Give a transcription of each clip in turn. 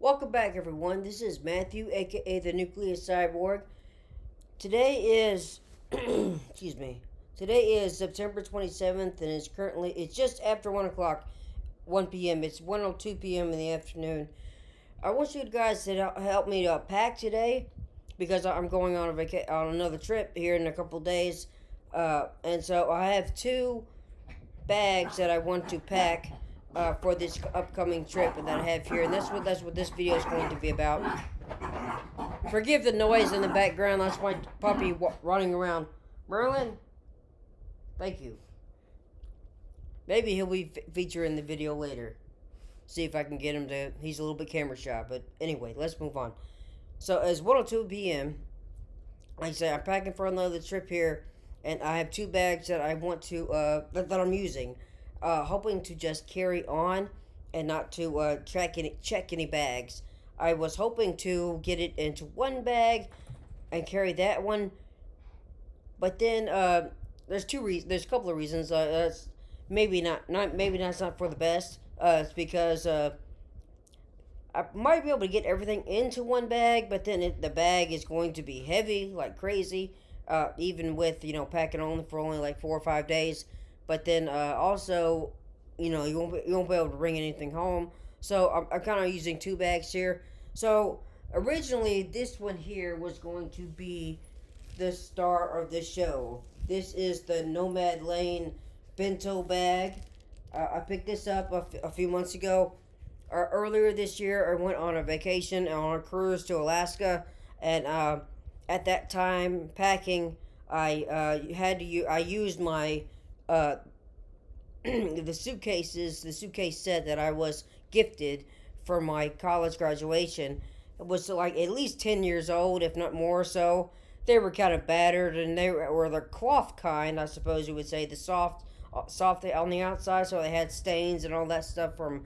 Welcome back, everyone. This is Matthew, aka the Nucleus Cyborg. Today is, excuse me. Today is September 27th, and it's just after 1 o'clock, 1 p.m. It's 1:02 p.m. in the afternoon. I want you guys to help me to pack today because I'm going on on another trip here in a couple days, and so I have two bags that I want to pack for this upcoming trip that I have here, and that's what this video is going to be about. Forgive the noise in the background. That's my puppy running around. Merlin, thank you. Maybe he'll be featured in the video later. See if I can get him to. He's a little bit camera shy, but anyway, let's move on. So it's 1:02 p.m. Like I said, I'm packing for another trip here, and I have two bags that I want to that I'm using, hoping to just carry on and not to check any bags. I was hoping to get it into one bag and carry that one, but then there's two reasons. There's a couple of reasons. That's maybe not maybe that's not for the best. It's because I might be able to get everything into one bag, but then the bag is going to be heavy like crazy, even with packing only for only like 4 or 5 days. But then also, you won't be able to bring anything home. So I'm kind of using two bags here. So originally, this one here was going to be the star of the show. This is the Nomad Lane bento bag. I picked this up a few months ago. Earlier this year, I went on a vacation on a cruise to Alaska, and at that time packing, I used my the suitcase set that I was gifted for my college graduation. It was like at least 10 years old, if not more so. They were kind of battered, and they were the cloth kind, I suppose you would say, the soft on the outside, so they had stains and all that stuff from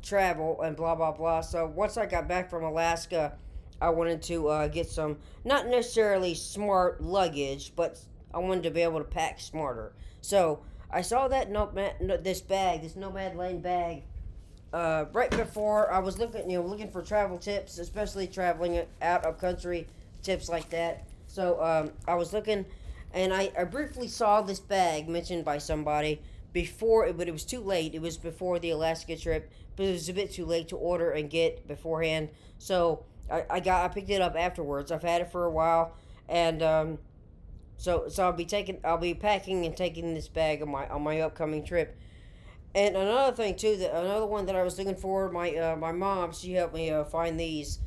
travel and blah blah blah. So once I got back from Alaska, I wanted to get some, not necessarily smart luggage, but I wanted to be able to pack smarter. So I saw that this Nomad Lane bag, right before I was looking for travel tips, especially traveling out of country tips like that. So I was looking, and I briefly saw this bag mentioned by somebody before, but it was too late. It was before the Alaska trip, but it was a bit too late to order and get beforehand. So I picked it up afterwards. I've had it for a while, and so I'll be packing and taking this bag on my upcoming trip. And another thing too, another one that I was looking for, my mom, she helped me find these.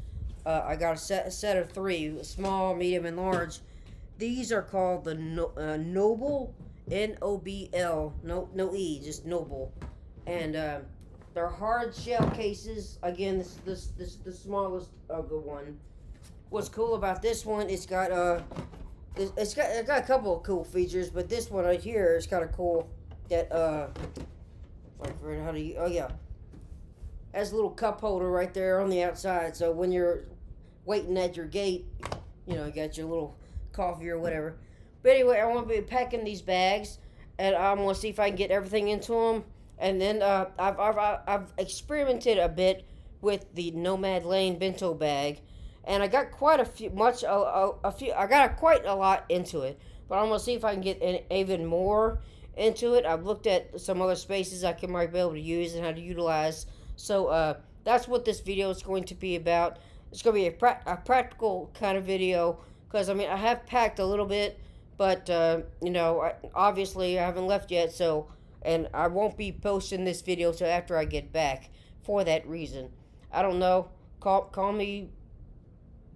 I got a set of three, small, medium, and large. These are called the Noble, Nobl, no E, just Noble, and they're hard shell cases. Again, this the smallest of the one. What's cool about this one? It's got a couple of cool features, but this one right here is kind of cool. That oh yeah, has a little cup holder right there on the outside. So when you're waiting at your gate, you got your little coffee or whatever. But anyway, I want to be packing these bags, and I'm gonna see if I can get everything into them. And then I've experimented a bit with the Nomad Lane bento bag, and I got quite I got quite a lot into it. But I'm gonna see if I can get even more into it. I've looked at some other spaces might be able to use and how to utilize. So that's what this video is going to be about. It's going to be a practical kind of video, because I have packed a little bit, but obviously I haven't left yet. So, and I won't be posting this video till after I get back for that reason. I don't know. Call me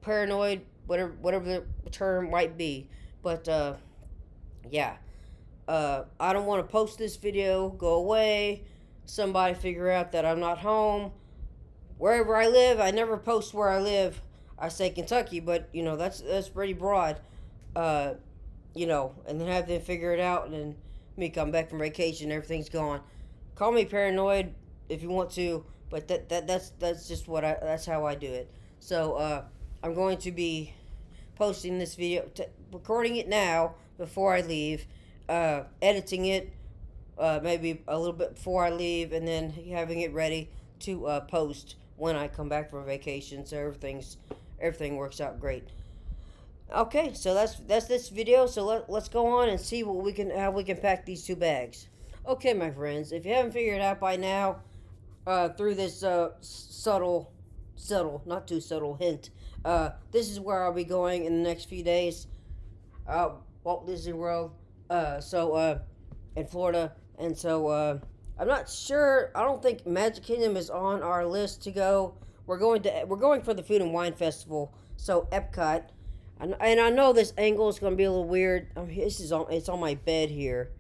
paranoid, whatever the term might be, but yeah. I don't want to post this video, go away, somebody figure out that I'm not home. Wherever I live, I never post where I live. I say Kentucky, but that's pretty broad. And then have them figure it out, and then me come back from vacation, everything's gone. Call me paranoid if you want to, but that's just that's how I do it. So I'm going to be posting this video, recording it now before I leave, editing it maybe a little bit before I leave, and then having it ready post when I come back from vacation, so everything works out great. Okay, so that's this video. So let's go on and see how we can pack these two bags. Okay, my friends, if you haven't figured it out by now, through this subtle, not too subtle hint, this is where I'll be going in the next few days. Walt Disney World, in Florida, and so I'm not sure. I don't think Magic Kingdom is on our list to go. We're going for the Food and Wine Festival, so Epcot, and I know this angle is going to be a little weird. I mean, it's on my bed here,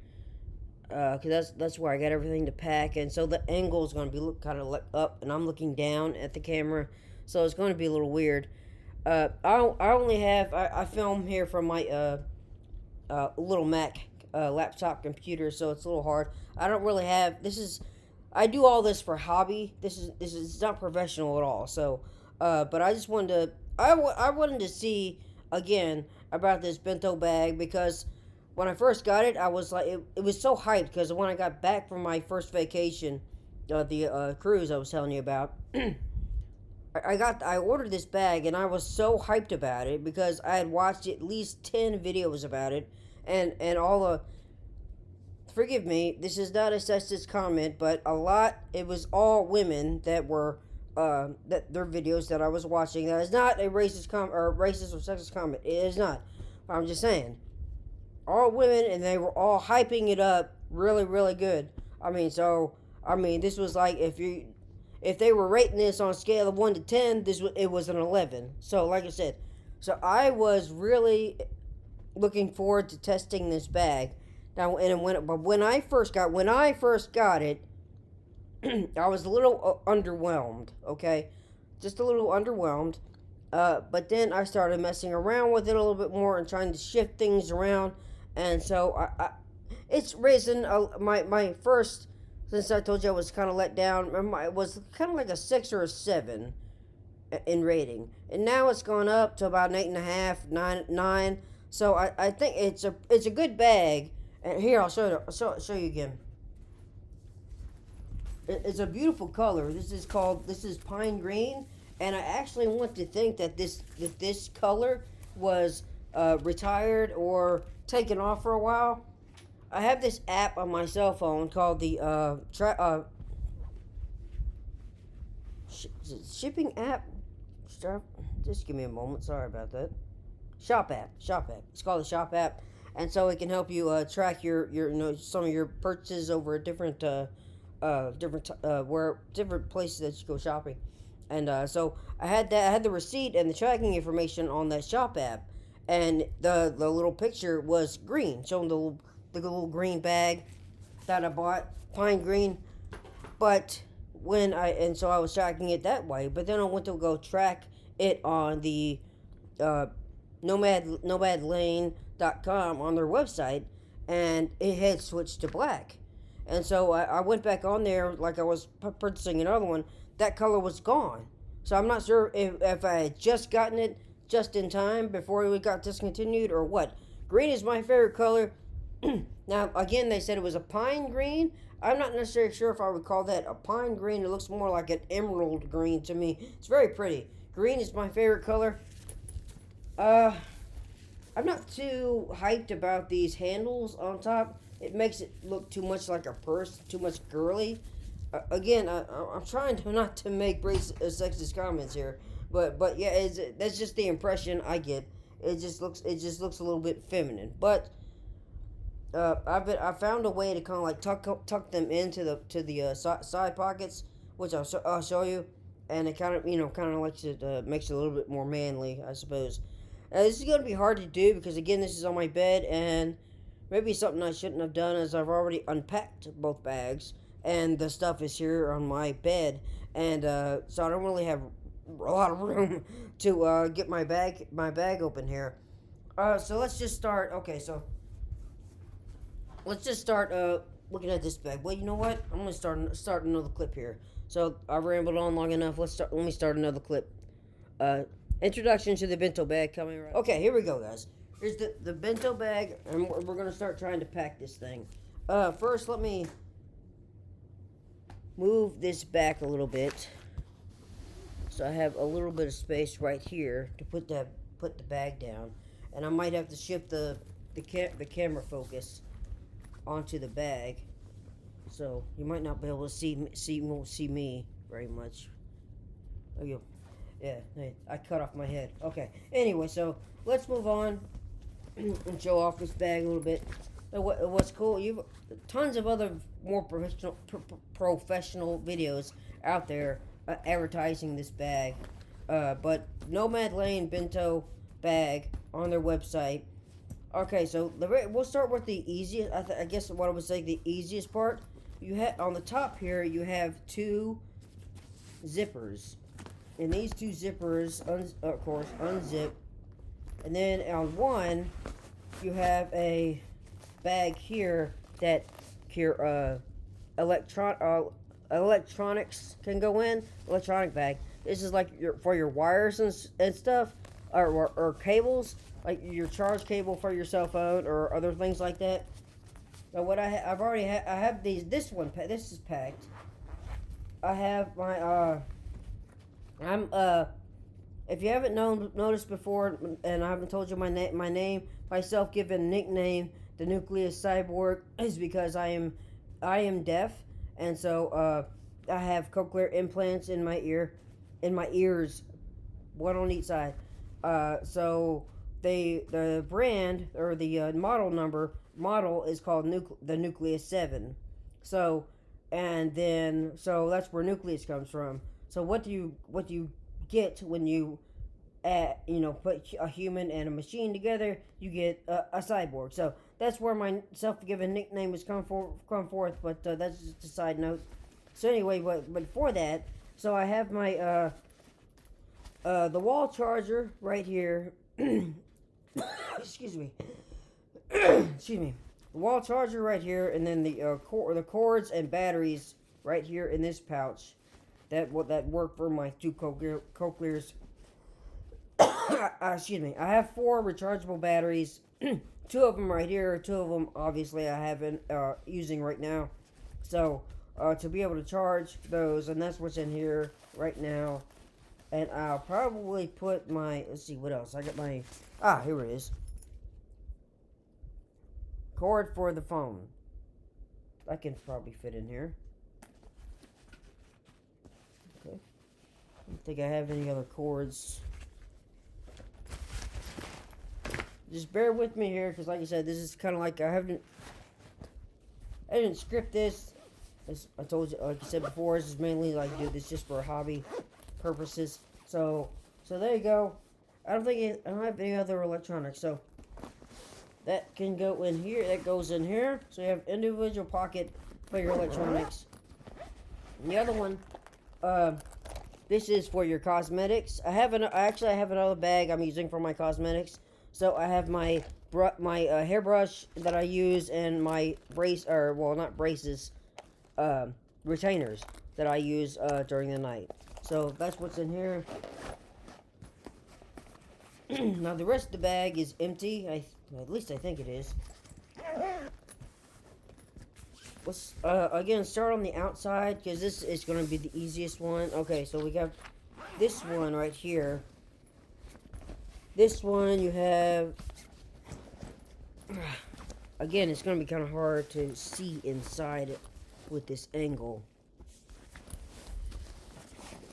because that's where I got everything to pack, and so the angle is going to be kind of up, and I'm looking down at the camera, so it's going to be a little weird. I film here from my little Mac laptop computer, so it's a little hard. I don't really have I do all this for hobby. This is not professional at all. So, but I just wanted I wanted to see again about this bento bag, because when I first got it, I was like, it was so hyped, because when I got back from my first vacation, the cruise I was telling you about. I ordered this bag, and I was so hyped about it because I had watched at least 10 videos about it, and all the, forgive me, this is not a sexist comment, but it was all women that were, that their videos that I was watching. That is not a racist or sexist comment. It is not. I'm just saying, all women, and they were all hyping it up really, really good. This was like, if they were rating this on a scale of 1 to 10, it was an 11. So, like I said, so I was really looking forward to testing this bag. Now, when I first got it, I was a little underwhelmed. Okay, just a little underwhelmed. But then I started messing around with it a little bit more and trying to shift things around, and so it's risen. My first. Since I told you I was kind of let down, it was kind of like a 6 or a 7 in rating, and now it's gone up to about an 8.5, 9. So I think it's a good bag. And here, I'll show you again. It's a beautiful color. This is pine green, and I actually want to think that this color was retired or taken off for a while. I have this app on my cell phone called the shipping app. Just give me a moment. Sorry about that. Shop app. It's called the Shop app, and so it can help you track your some of your purchases over different different places that you go shopping, and so I had the receipt and the tracking information on that Shop app, and the little picture was green, showing the little green bag that I bought, pine green. But so I was tracking it that way, but then I went to go track it on the nomadlane.com on their website, and it had switched to black. And so I went back on there like I was purchasing another one. That color was gone. So I'm not sure if I had just gotten it just in time before it got discontinued or what. Green is my favorite color. Now, again, they said it was a pine green. I'm not necessarily sure if I would call that a pine green. It looks more like an emerald green to me. It's very pretty. Green is my favorite color. I'm not too hyped about these handles on top. It makes it look too much like a purse, too much girly. Again, I'm trying not to make sexist comments here, but yeah, that's just the impression I get. It just looks a little bit feminine, but. I found a way to kind of like tuck them into the side pockets, which I'll show you, and it kind of makes it a little bit more manly, I suppose. This is going to be hard to do because again, this is on my bed, and maybe something I shouldn't have done is I've already unpacked both bags, and the stuff is here on my bed, and so I don't really have a lot of room to get my bag open here. So let's just start. Okay, so. Let's just start looking at this bag. Well, you know what? I'm going to start another clip here. So I've rambled on long enough. Let me start another clip. Introduction to the bento bag coming right. Okay, here we go, guys. Here's the bento bag, and we're going to start trying to pack this thing. First, let me move this back a little bit, so I have a little bit of space right here to put the bag down, and I might have to shift the camera focus onto the bag, so you might not be able to see me very much. Oh, yeah, I cut off my head. Okay. Anyway, so let's move on and show off this bag a little bit. What's cool? You've tons of other more professional videos out there advertising this bag, but Nomad Lane Bento bag on their website. Okay, so we'll start with the easiest. I guess what I would say the easiest part. You have on the top here. You have two zippers, and these two zippers, of course, unzip, and then on one, you have a bag here that your electronics can go in. Electronic bag. This is like for your wires and stuff, or cables, like your charge cable for your cell phone or other things like that. So what I have these. This is packed. I have my if you haven't noticed before, and I haven't told you my name, my self-given nickname, the Nucleus Cyborg, is because I am deaf, and so I have cochlear implants in my ears, one on each side. So the brand or the model is called the Nucleus 7. So that's where Nucleus comes from. So what do you get when you put a human and a machine together? You get a cyborg. So that's where my self-given nickname has come forth. But that's just a side note. So anyway, but before that, so I have my the wall charger right here. Excuse me. Excuse me. The wall charger right here, and then the cords and batteries right here in this pouch. That work for my two cochlears. Excuse me. I have 4 rechargeable batteries. 2 of them right here. 2 of them, obviously, I haven't using right now. So to be able to charge those, and that's what's in here right now. And I'll probably put my. Let's see what else. I got my. Here it is. Cord for the phone. I can probably fit in here. Okay. I don't think I have any other cords. Just bear with me here, because like I said, this is kind of like I didn't script this. As I told you, like I said before, this is mainly like do this just for hobby purposes. So there you go. I don't have any other electronics. So that can go in here. That goes in here. So you have individual pocket for your electronics. And the other one, this is for your cosmetics. I have another bag I'm using for my cosmetics. So I have my hairbrush that I use, and my retainers that I use during the night. So that's what's in here. Now the rest of the bag is empty. At least I think it is. Let's again start on the outside, because this is going to be the easiest one. Okay, so we got this one right here. This one you have. Again, it's going to be kind of hard to see inside it with this angle.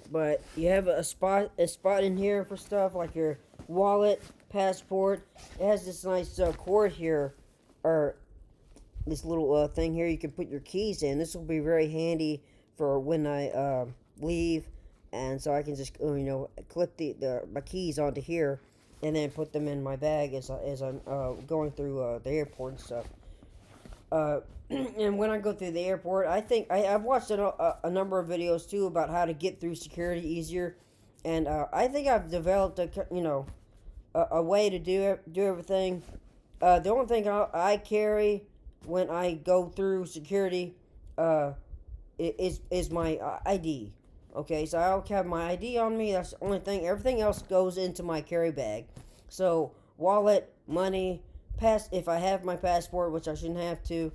But you have a spot in here for stuff like your wallet, passport. It has this nice cord here, or this little thing here you can put your keys in. This will be very handy for when I leave, and so I can just clip my keys onto here, and then put them in my bag as I'm going through the airport and stuff. And when I go through the airport, I've watched a number of videos too about how to get through security easier, and I think I've developed a way to do everything. The only thing I carry when I go through security is my ID. Okay, so I'll have my ID on me. That's the only thing. Everything else goes into my carry bag. So wallet, money, if I have my passport, which I shouldn't have to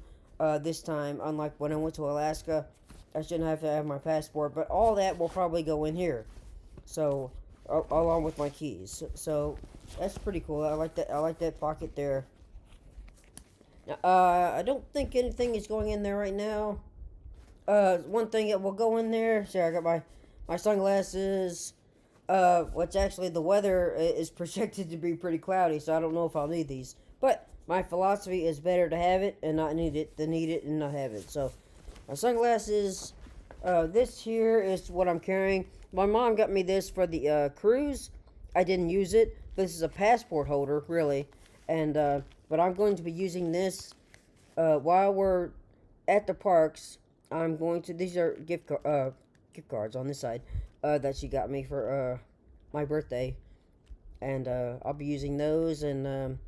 this time, unlike when I went to Alaska. I shouldn't have to have my passport, but all that will probably go in here. So, along with my keys. So, that's pretty cool. I like that. I like that pocket there. I don't think anything is going in there right now. One thing that will go in there. Sorry, I got my sunglasses. Which actually the weather is projected to be pretty cloudy, so I don't know if I'll need these. But my philosophy is better to have it and not need it than need it and not have it. So, my sunglasses. This here is what I'm carrying. My mom got me this for the cruise. I didn't use it. This is a passport holder, really, and but I'm going to be using this while we're at the parks. I'm going to. These are gift cards on this side that she got me for my birthday, and I'll be using those. And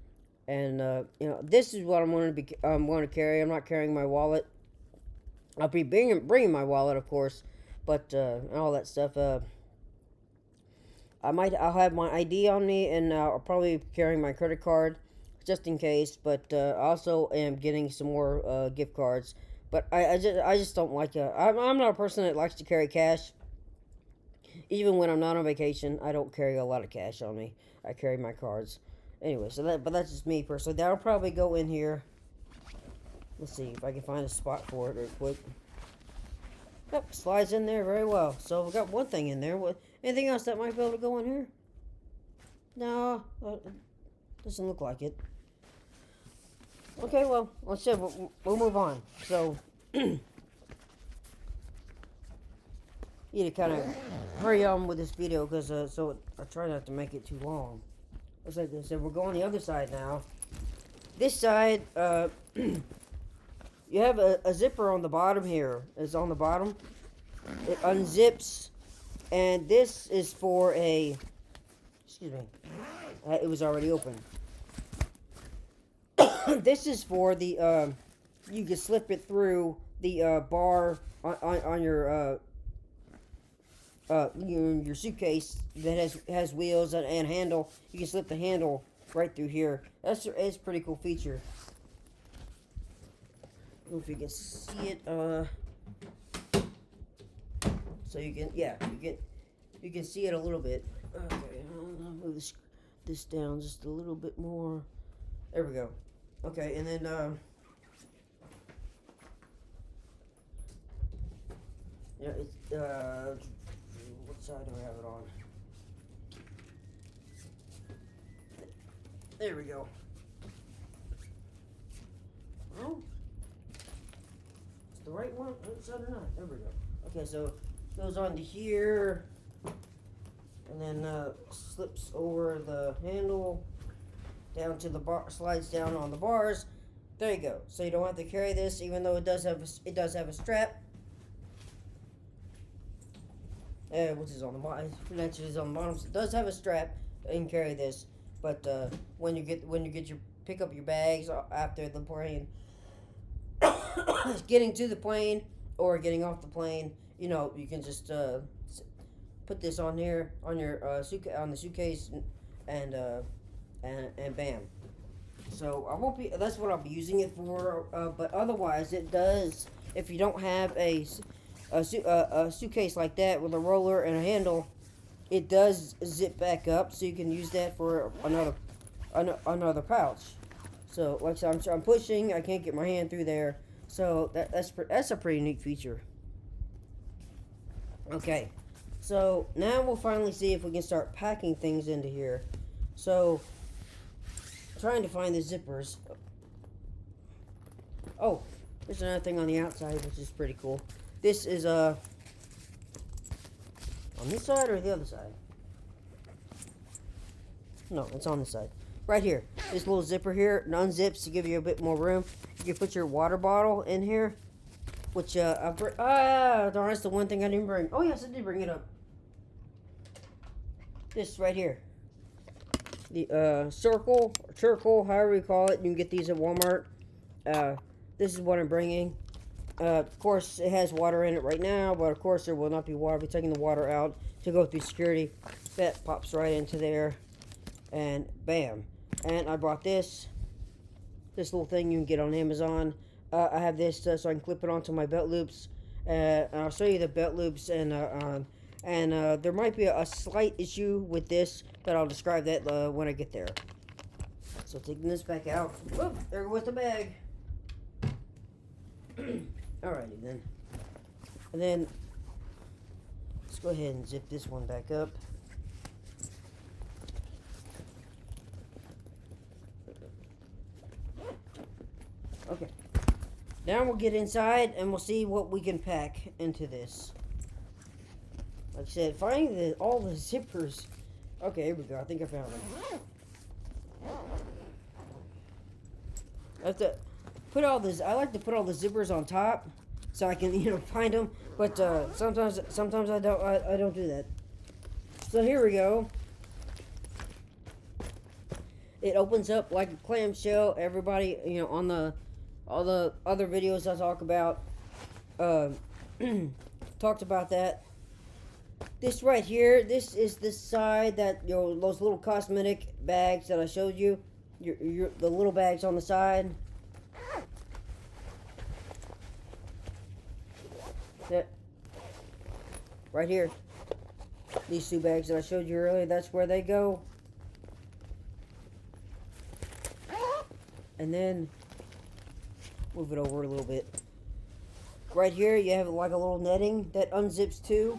you know, this is what I'm going to carry. I'm not carrying my wallet. I'll be bringing my wallet, of course, but and all that stuff. I'll have my ID on me, and I'll probably be carrying my credit card just in case. But I also am getting some more gift cards. But I just don't like I'm not a person that likes to carry cash. Even when I'm not on vacation, I don't carry a lot of cash on me. I carry my cards. Anyway, but that's just me personally. That'll probably go in here. Let's see if I can find a spot for it real quick. Yep, slides in there very well. So we got one thing in there. Anything else that might be able to go in here? No, doesn't look like it. Okay, well, let's see. We'll move on. So, need to kind of hurry on with this video because so I try not to make it too long. Looks like I said, we're going the other side now. This side, you have a zipper on the bottom here. It's on the bottom. It unzips, and this is for a. Excuse me. It was already open. This is for the. You can slip it through the bar on your suitcase that has wheels and handle. You can slip the handle right through here. It's a pretty cool feature. I don't know if you can see it. So you can see it a little bit. Okay, I'll move this down just a little bit more. There we go. Okay, and then it's what side do I have it on? There we go. Oh, it's the right one. Outside or not? There we go. Okay, so it goes on to here, and then slips over the handle down to the bar, slides down on the bars. There you go. So you don't have to carry this, even though it does have a strap. Which is on the bottom. Is on the bottom. So it does have a strap. You can carry this, but when you pick up your bags after the plane, getting to the plane or getting off the plane, you know, you can just put this on here on your on the suitcase, and bam. So I won't be. That's what I'll be using it for. But otherwise, it does. If you don't have a suitcase like that with a roller and a handle, it does zip back up, so you can use that for another pouch. So like I said, I'm pushing. I can't get my hand through there. So that's a pretty neat feature. Okay, so now we'll finally see if we can start packing things into here. So, trying to find the zippers. Oh, there's another thing on the outside, which is pretty cool. This is on this side or the other side? No, it's on this side. Right here. This little zipper here, it unzips to give you a bit more room. You can put your water bottle in here, which darn, that's the one thing I didn't bring. Oh yes, I did bring it up. This right here. The circle, however you call it. You can get these at Walmart. This is what I'm bringing. Of course, it has water in it right now, but of course there will not be water. I'll be taking the water out to go through security. That pops right into there, and bam. And I brought this little thing you can get on Amazon. I have this so I can clip it onto my belt loops, I'll show you the belt loops and there might be a slight issue with this, but I'll describe that when I get there. So taking this back out. Whoop, there goes the bag. Alrighty then. And then let's go ahead and zip this one back up. Okay. Now we'll get inside and we'll see what we can pack into this. Like I said, finding all the zippers. Okay, here we go. I think I found them. I have to put all this. I like to put all the zippers on top so I can, find them. But sometimes I don't. I don't do that. So here we go. It opens up like a clamshell. Everybody, on all the other videos I talk about, talked about that. This right here, this is the side that, those little cosmetic bags that I showed you. The little bags on the side. That right here. These two bags that I showed you earlier, that's where they go. And then move it over a little bit. Right here you have like a little netting that unzips too.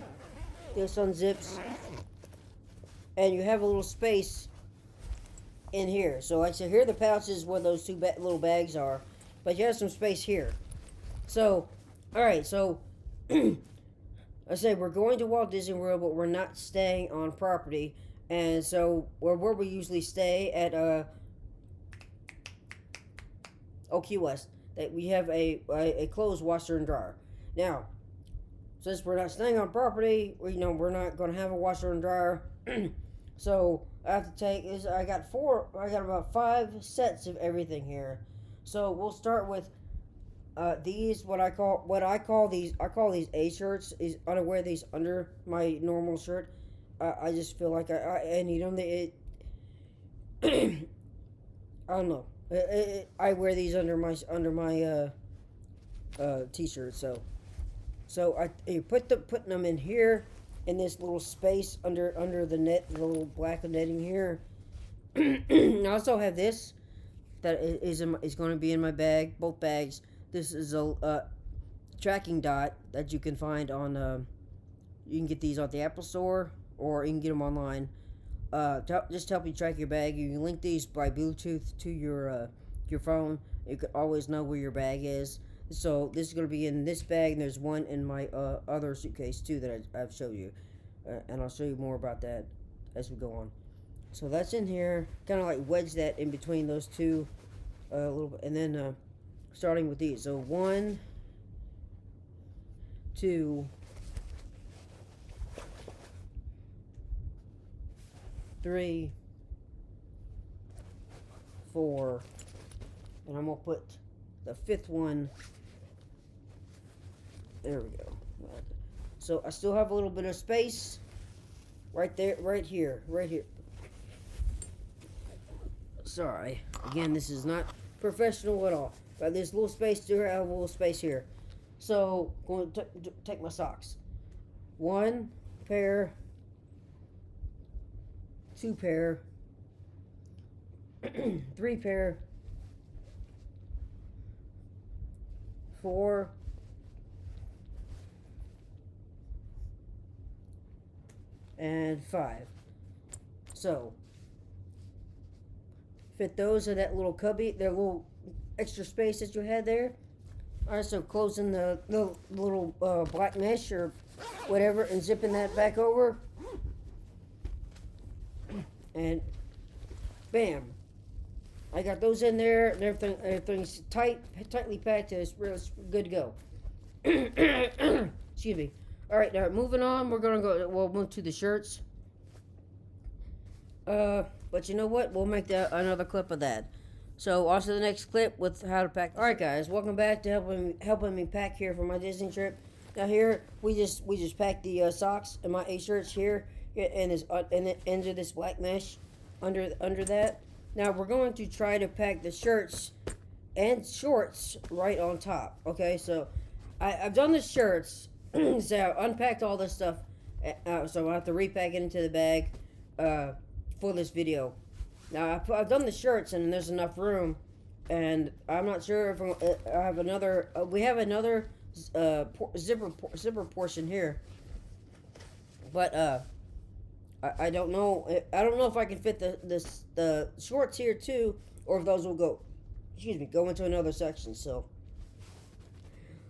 This unzips. And you have a little space in here. So like I said, here are the pouches where those two little bags are. But you have some space here. So, alright, so I say we're going to Walt Disney World, but we're not staying on property. And so where we usually stay at Key West, that we have a clothes washer and dryer. Now, since we're not staying on property, we're not going to have a washer and dryer. So I have to take I got about 5 sets of everything here. So we'll start with these. I call these A shirts. I don't wear these under my normal shirt. I just feel like I need them. I don't know. I wear these under my t-shirt. So I putting them in here in this little space under the net, the little black netting here. I also have this that is going to be in my bag, both bags. This is a tracking dot that you can find on. You can get these at the Apple Store, or you can get them online. Just to help you track your bag. You can link these by Bluetooth to your phone. You can always know where your bag is. So this is going to be in this bag, and there's one in my other suitcase too that I've showed you, and I'll show you more about that as we go on. So that's in here, kind of like wedge that in between those two a little bit, and then starting with these. So 1, 2, 3, 4, and I'm gonna put the 5th one. There we go. So I still have a little bit of space right there, right here. Sorry. Again, this is not professional at all. But there's a little space here. I have a little space here. So I'm going to take my socks. 1 pair, 2 pair, 3 pair, 4, and 5. So fit those in that little cubby, their little extra space that you had there. Alright, so closing the little black mesh or whatever and zipping that back over. And bam. I got those in there and everything's tightly packed and it's good to go. Excuse me. Alright, now moving on, we'll move to the shirts. But you know what? We'll make another clip of that. So also the next clip with how to pack. Alright guys, welcome back to helping me pack here for my Disney trip. Now here we just packed the socks and my A shirts here and the ends of this black mesh under that. Now we're going to try to pack the shirts and shorts right on top. Okay, so I've done the shirts, so I unpacked all this stuff, so I have to repack it into the bag for this video. Now I've done the shirts, and there's enough room, and I'm not sure if I have another. We have another zipper portion here, but I don't know. I don't know if I can fit the shorts here too, or if those will go. Excuse me, go into another section. So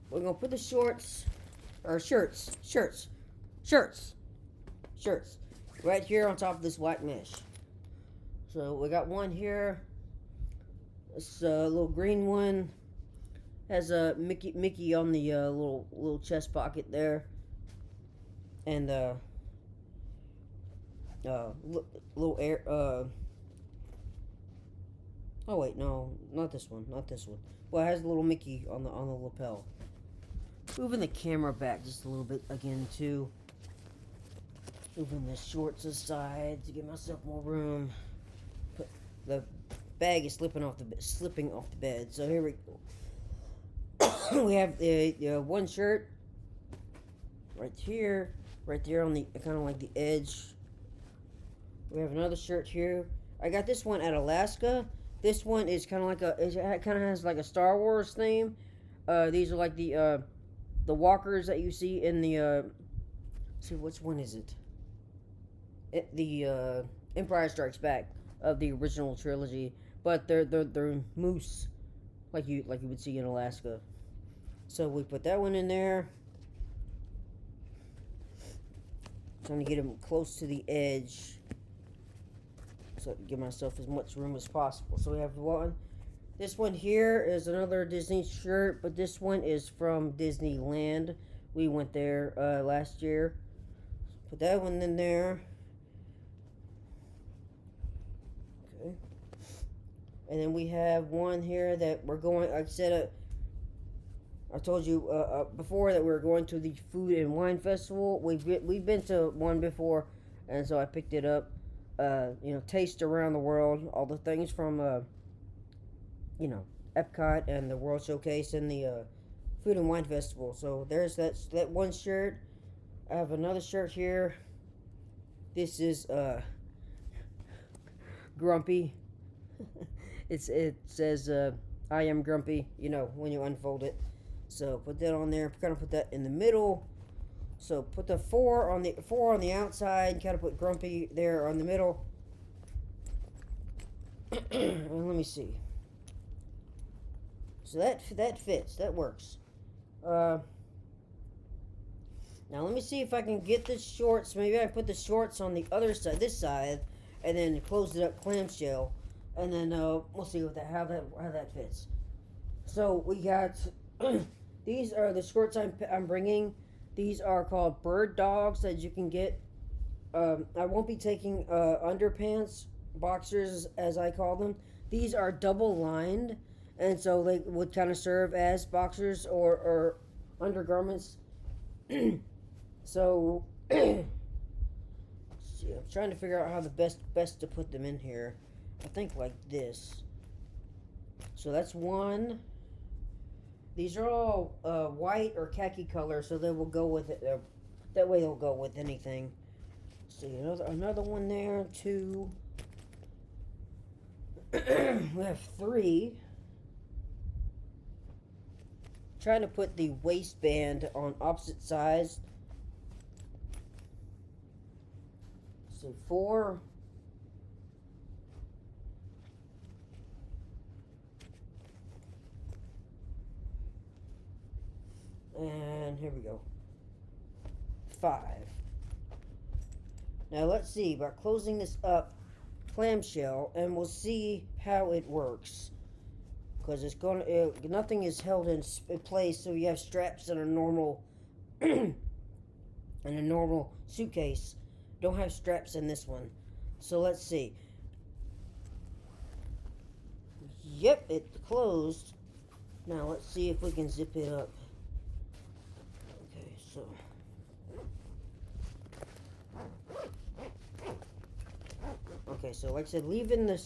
we're gonna put the shorts or shirts right here on top of this white mesh. So we got one here. This little green one has a Mickey on the little chest pocket there, and little air. Oh wait, no, not this one. Well, it has a little Mickey on the lapel. Moving the camera back just a little bit again too. Moving the shorts aside to give myself more room. The bag is slipping off the bed. So here we go. We have the one shirt right here, right there on the kind of like the edge. We have another shirt here. I got this one at Alaska. This one is kind of like it kind of has like a Star Wars theme. These are like the walkers that you see in the see which one is it? The Empire Strikes Back of the original trilogy, but they're moose like you would see in Alaska. So we put that one in there. Trying to get them close to the edge, so I can give myself as much room as possible. So we have one. This one here is another Disney shirt, but this one is from Disneyland. We went there last year. Put that one in there. Okay. And then we have one here that we're going. Like I said, I told you before that we were going to the Food and Wine Festival. We've been to one before, and so I picked it up. Taste around the world, all the things from Epcot and the World Showcase and the Food and Wine Festival. So there's that one shirt. I have another shirt here. This is Grumpy. It says I am Grumpy, when you unfold it. So put that on there, kind of put that in the middle. So put the four on the outside, kind of put Grumpy there on the middle. And let me see. So that fits, that works. Now let me see if I can get the shorts. Maybe I put the shorts on the other side, this side, and then close it up clamshell, and then we'll see how that fits. So we got these are the shorts I'm bringing. These are called bird dogs that you can get. I won't be taking underpants, boxers as I call them. These are double lined, and so they would kind of serve as boxers or undergarments. So I'm trying to figure out how the best to put them in here. I think like this. So that's one. These are all white or khaki color, so they will go with it. That way they'll go with anything. See, another one there, two. We have three. Trying to put the waistband on opposite sides. So four. And here we go. 5. Now let's see about closing this up clamshell, and we'll see how it works. Because it's nothing is held in place, so you have straps in a normal suitcase. Don't have straps in this one. So let's see. Yep, it closed. Now let's see if we can zip it up. So, okay, so like I said, leaving the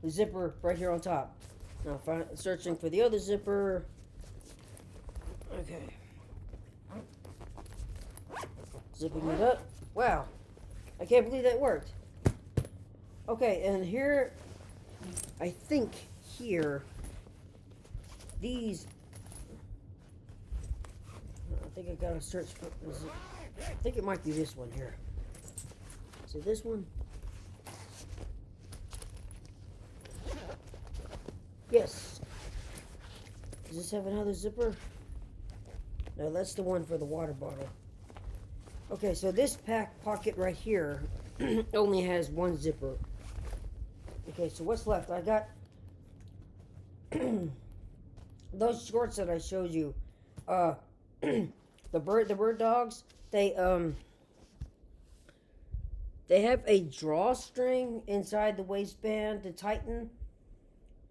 zipper right here on top. Now searching for the other zipper. Okay. Zipping it up. Wow. I can't believe that worked. Okay, and here, I think here, these, I think I gotta search for, I think it might be this one here. Is it this one? Yes. Does this have another zipper? No, that's the one for the water bottle. Okay, so this pocket right here only has one zipper. Okay, so what's left? I got those shorts that I showed you. The bird dogs. They have a drawstring inside the waistband to tighten.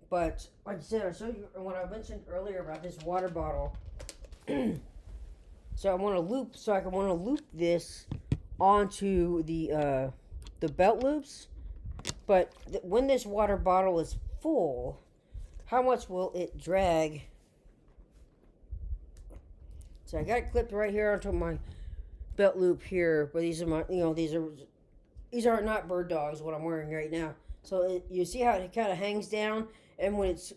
But like I said, I showed you when I mentioned earlier about this water bottle. So I want to loop. So I want to loop this onto the belt loops. But when this water bottle is full, how much will it drag? So I got it clipped right here onto my belt loop here. But these are my, these are not bird dogs. What I'm wearing right now. So you see how it kind of hangs down, and when it's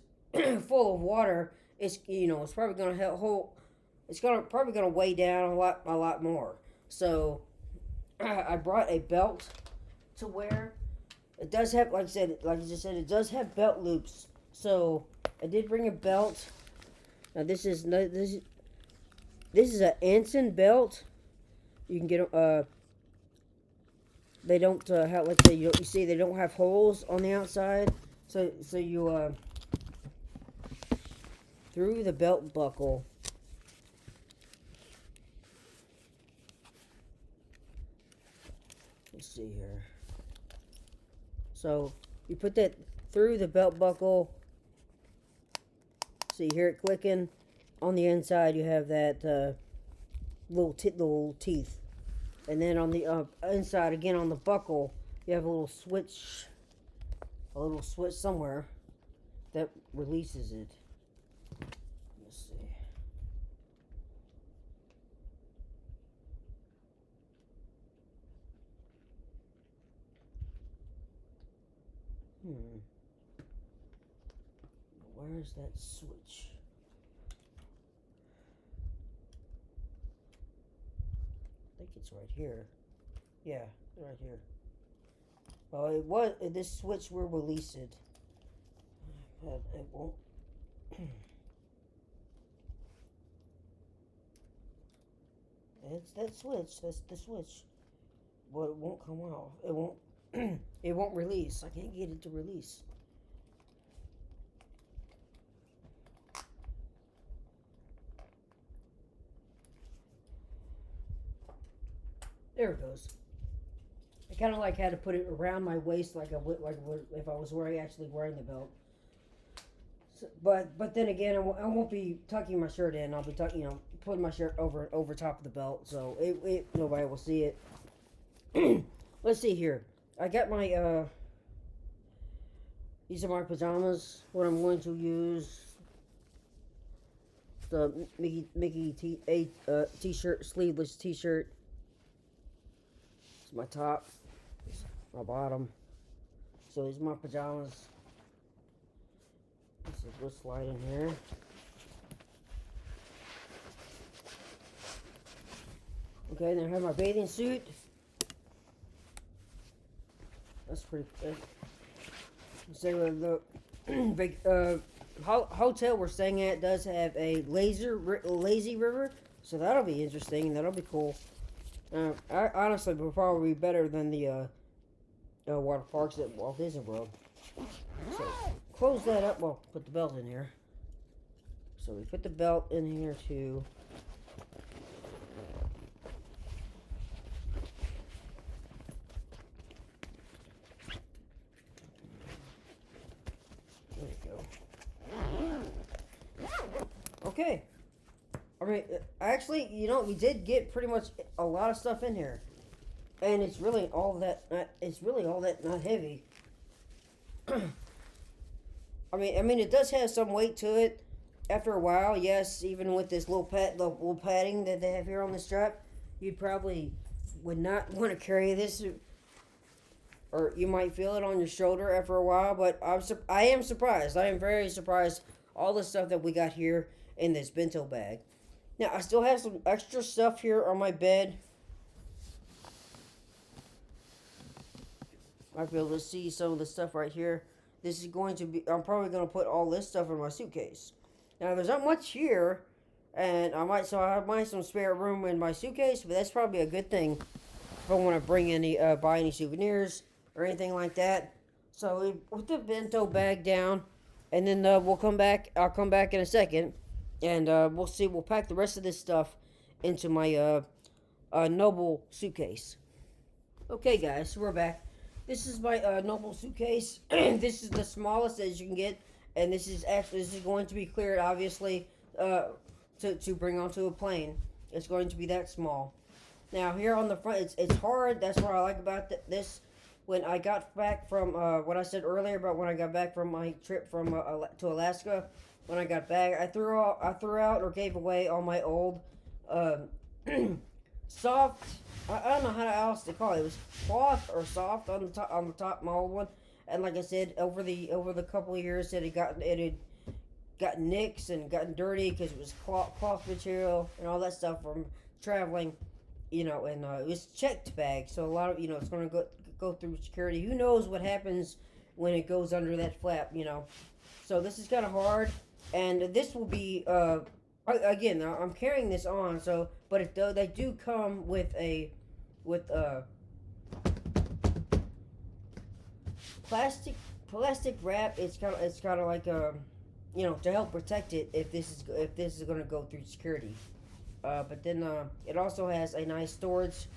full of water, it's it's probably going to hold. It's probably gonna weigh down a lot more. So I brought a belt to wear. It does have, like I just said, it does have belt loops. So I did bring a belt. Now this is an Anson belt. You can get they don't have, let's say you see they don't have holes on the outside. So you through the belt buckle. Let's see here. So you put that through the belt buckle. So you hear it clicking. On the inside, you have that little teeth, and then on the inside, again on the buckle, you have a little switch somewhere that releases it. Let's see. Where's that switch? I think it's right here. Yeah, right here. Well, this switch will release it. But it won't. It's that switch. That's the switch. Well, it won't come off. It won't. It won't release. I can't get it to release. There it goes. I kind of had to put it around my waist like I would if I was actually wearing the belt. So, but then again, I won't be tucking my shirt in. I'll be putting my shirt over top of the belt, so nobody will see it. Let's see here. I got my these are my pajamas. What I'm going to use, the Mickey t-shirt, sleeveless t-shirt. It's my top, my bottom. So these are my pajamas. Let's slide in here. Okay, then I have my bathing suit. That's pretty good. So the hotel we're staying at does have a lazy river, so that'll be interesting. That'll be cool. I honestly will probably be better than the water parks at Walt Disney World. So close that up. Well, put the belt in here. So we put the belt in here too. There we go. Okay. I mean, actually, we did get pretty much a lot of stuff in here, and it's really all that. It's really all that not heavy. I mean, it does have some weight to it. After a while, yes, even with this the little padding that they have here on the strap, you probably would not want to carry this, or you might feel it on your shoulder after a while. But I am surprised. I am very surprised. All the stuff that we got here in this bento bag. Now I still have some extra stuff here on my bed. I'll be able to see some of the stuff right here. This is going to be, I'm probably going to put all this stuff in my suitcase. Now, there's not much here, and I might some spare room in my suitcase, but that's probably a good thing if I want to bring any, buy any souvenirs or anything like that. So, we put the bento bag down, and then we'll come back. I'll come back in a second, and we'll see. We'll pack the rest of this stuff into my Noble suitcase. Okay, guys, so we're back. This is my Noble suitcase. This is the smallest as you can get, and this is going to be cleared, obviously, to bring onto a plane. It's going to be that small. Now here on the front, it's hard. That's what I like about this. When I got back from what I said earlier about when I got back from my trip from to Alaska, when I got back, I threw out or gave away all my old soft. I don't know how else to call it. It was cloth or soft on the top my old one. And like I said, over the couple of years, it had gotten nicks and gotten dirty because it was cloth material and all that stuff from traveling, and it was checked bag, so a lot of it's going to go through security. Who knows what happens when it goes under that flap, So this is kind of hard, and this will be again. I'm carrying this on, so but they do come with plastic wrap. It's kind of like to help protect it if this is going to go through security. But then it also has a nice storage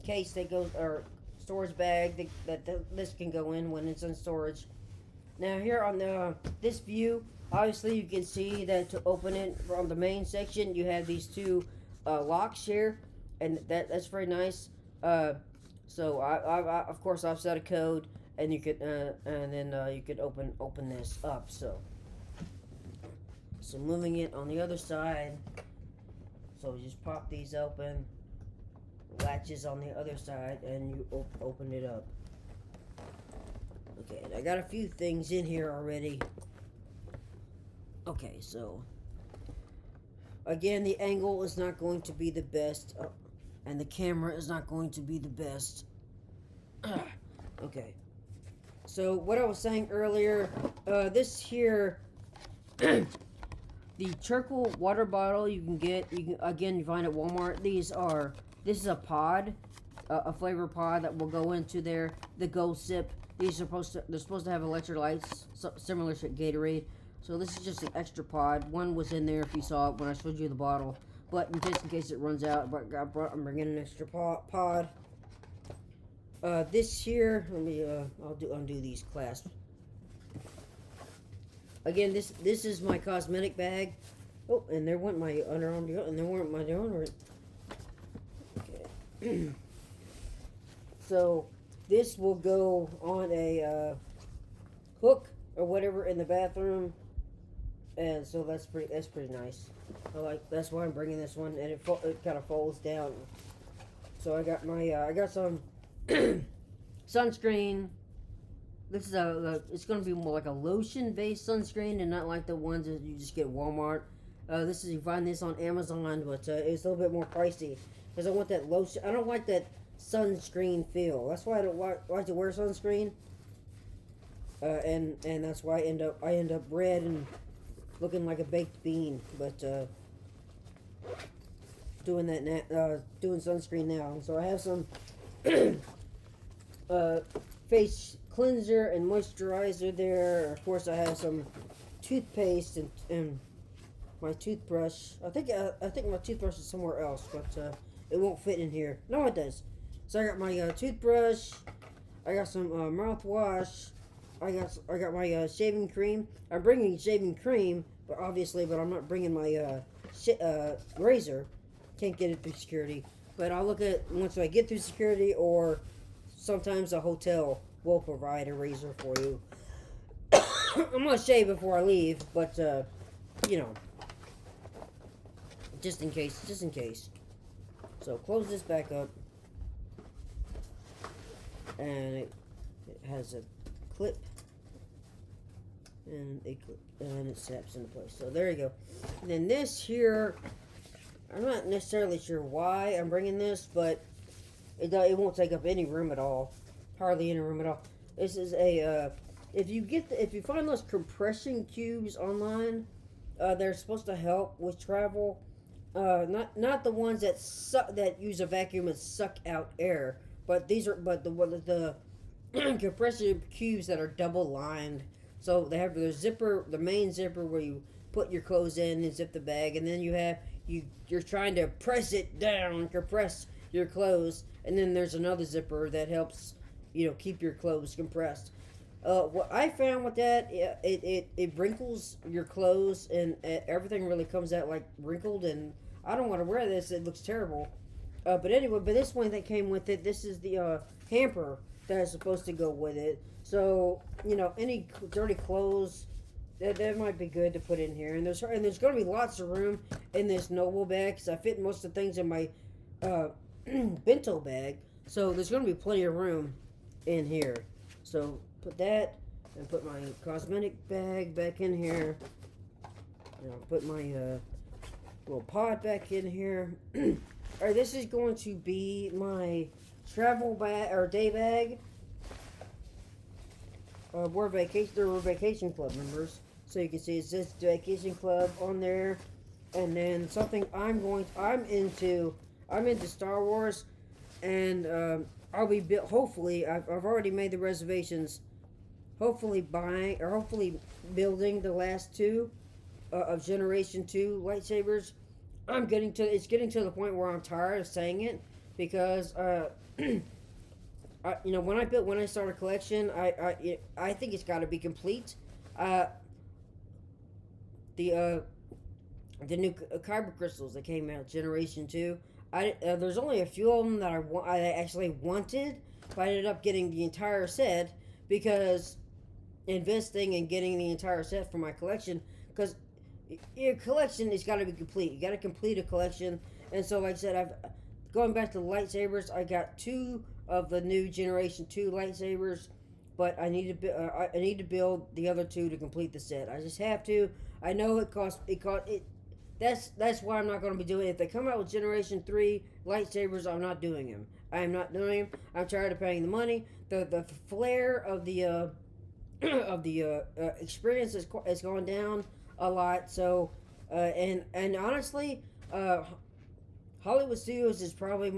case that goes, or storage bag that this can go in when it's in storage. Now here on this view, obviously you can see that to open it from the main section, you have these two locks here, and that's very nice. So I of course I've set a code, and you could and then you could open this up. So moving it on the other side. So just pop these open, latches on the other side, and you open it up. Okay, and I got a few things in here already. Okay, so again, the angle is not going to be the best, and the camera is not going to be the best. Okay, so what I was saying earlier, this here, the charcoal water bottle you can find at Walmart. This is a pod, a flavor pod that will go into there. The Go Sip. They're supposed to have electrolytes, similar to Gatorade. So this is just an extra pod. One was in there if you saw it when I showed you the bottle. But just in case it runs out, I'm bringing an extra pod. This here, let me I'll undo these clasps. Again, this is my cosmetic bag. Oh, and there went my underarm deodorant, and there went my deodorant. Okay. So this will go on a hook or whatever in the bathroom, and so that's pretty nice. That's why I'm bringing this one, and it kind of folds down. So I got I got some sunscreen. This is it's going to be more like a lotion-based sunscreen, and not like the ones that you just get at Walmart. You find this on Amazon, but it's a little bit more pricey because I want that lotion. I don't like that sunscreen feel. That's why I don't like to wear sunscreen. And that's why I end up red and looking like a baked bean. But doing sunscreen now. So I have some face cleanser and moisturizer there. Of course, I have some toothpaste and my toothbrush. I think my toothbrush is somewhere else, but it won't fit in here. No, it does. So I got my toothbrush. I got some mouthwash. I got my shaving cream. I'm bringing shaving cream, but I'm not bringing my razor. Can't get it through security. But I'll look at once I get through security, or sometimes a hotel will provide a razor for you. I'm gonna shave before I leave, but you know, just in case, just in case. So close this back up, and it has a clip, and it snaps into place. So there you go. And then this here, I'm not necessarily sure why I'm bringing this, but it won't take up any room at all, hardly any room at all. This is a if you find those compression cubes online, they're supposed to help with travel. Not the ones that use a vacuum and suck out air, but the compression cubes that are double lined. So they have the main zipper where you put your clothes in and zip the bag, and then you're trying to press it down, compress your clothes, and then there's another zipper that helps keep your clothes compressed. What I found with that, it wrinkles your clothes, and everything really comes out like wrinkled, and I don't want to wear this. It looks terrible. But anyway, this one that came with it, this is the hamper that is supposed to go with it. So any dirty clothes that might be good to put in here, and there's going to be lots of room in this Noble bag because I fit most of the things in my bento bag. So there's going to be plenty of room in here. So put that, and put my cosmetic bag back in here. Put my little pod back in here. Alright, this is going to be my travel bag or day bag. We're vacation club members, so you can see it says vacation club on there. And then something I'm into Star Wars, and I'll be hopefully I've already made the reservations. Hopefully building the last two of Generation 2 lightsabers. It's getting to the point where I'm tired of saying it because when I start a collection, I think it's got to be complete. The new kyber crystals that came out, Generation 2. There's only a few of them that I actually wanted, but I ended up getting the entire set because investing and getting the entire set for my collection, because your collection has got to be complete. You got to complete a collection, and so like I said, going back to the lightsabers. I got 2 of the new Generation 2 lightsabers, but I need to build the other 2 to complete the set. I just have to. I know it costs. That's why I'm not going to be doing it. If they come out with Generation 3 lightsabers, I'm not doing them. I am not doing them. I'm tired of paying the money. The flair of the experience has gone down a lot. So, and honestly, Hollywood Studios is probably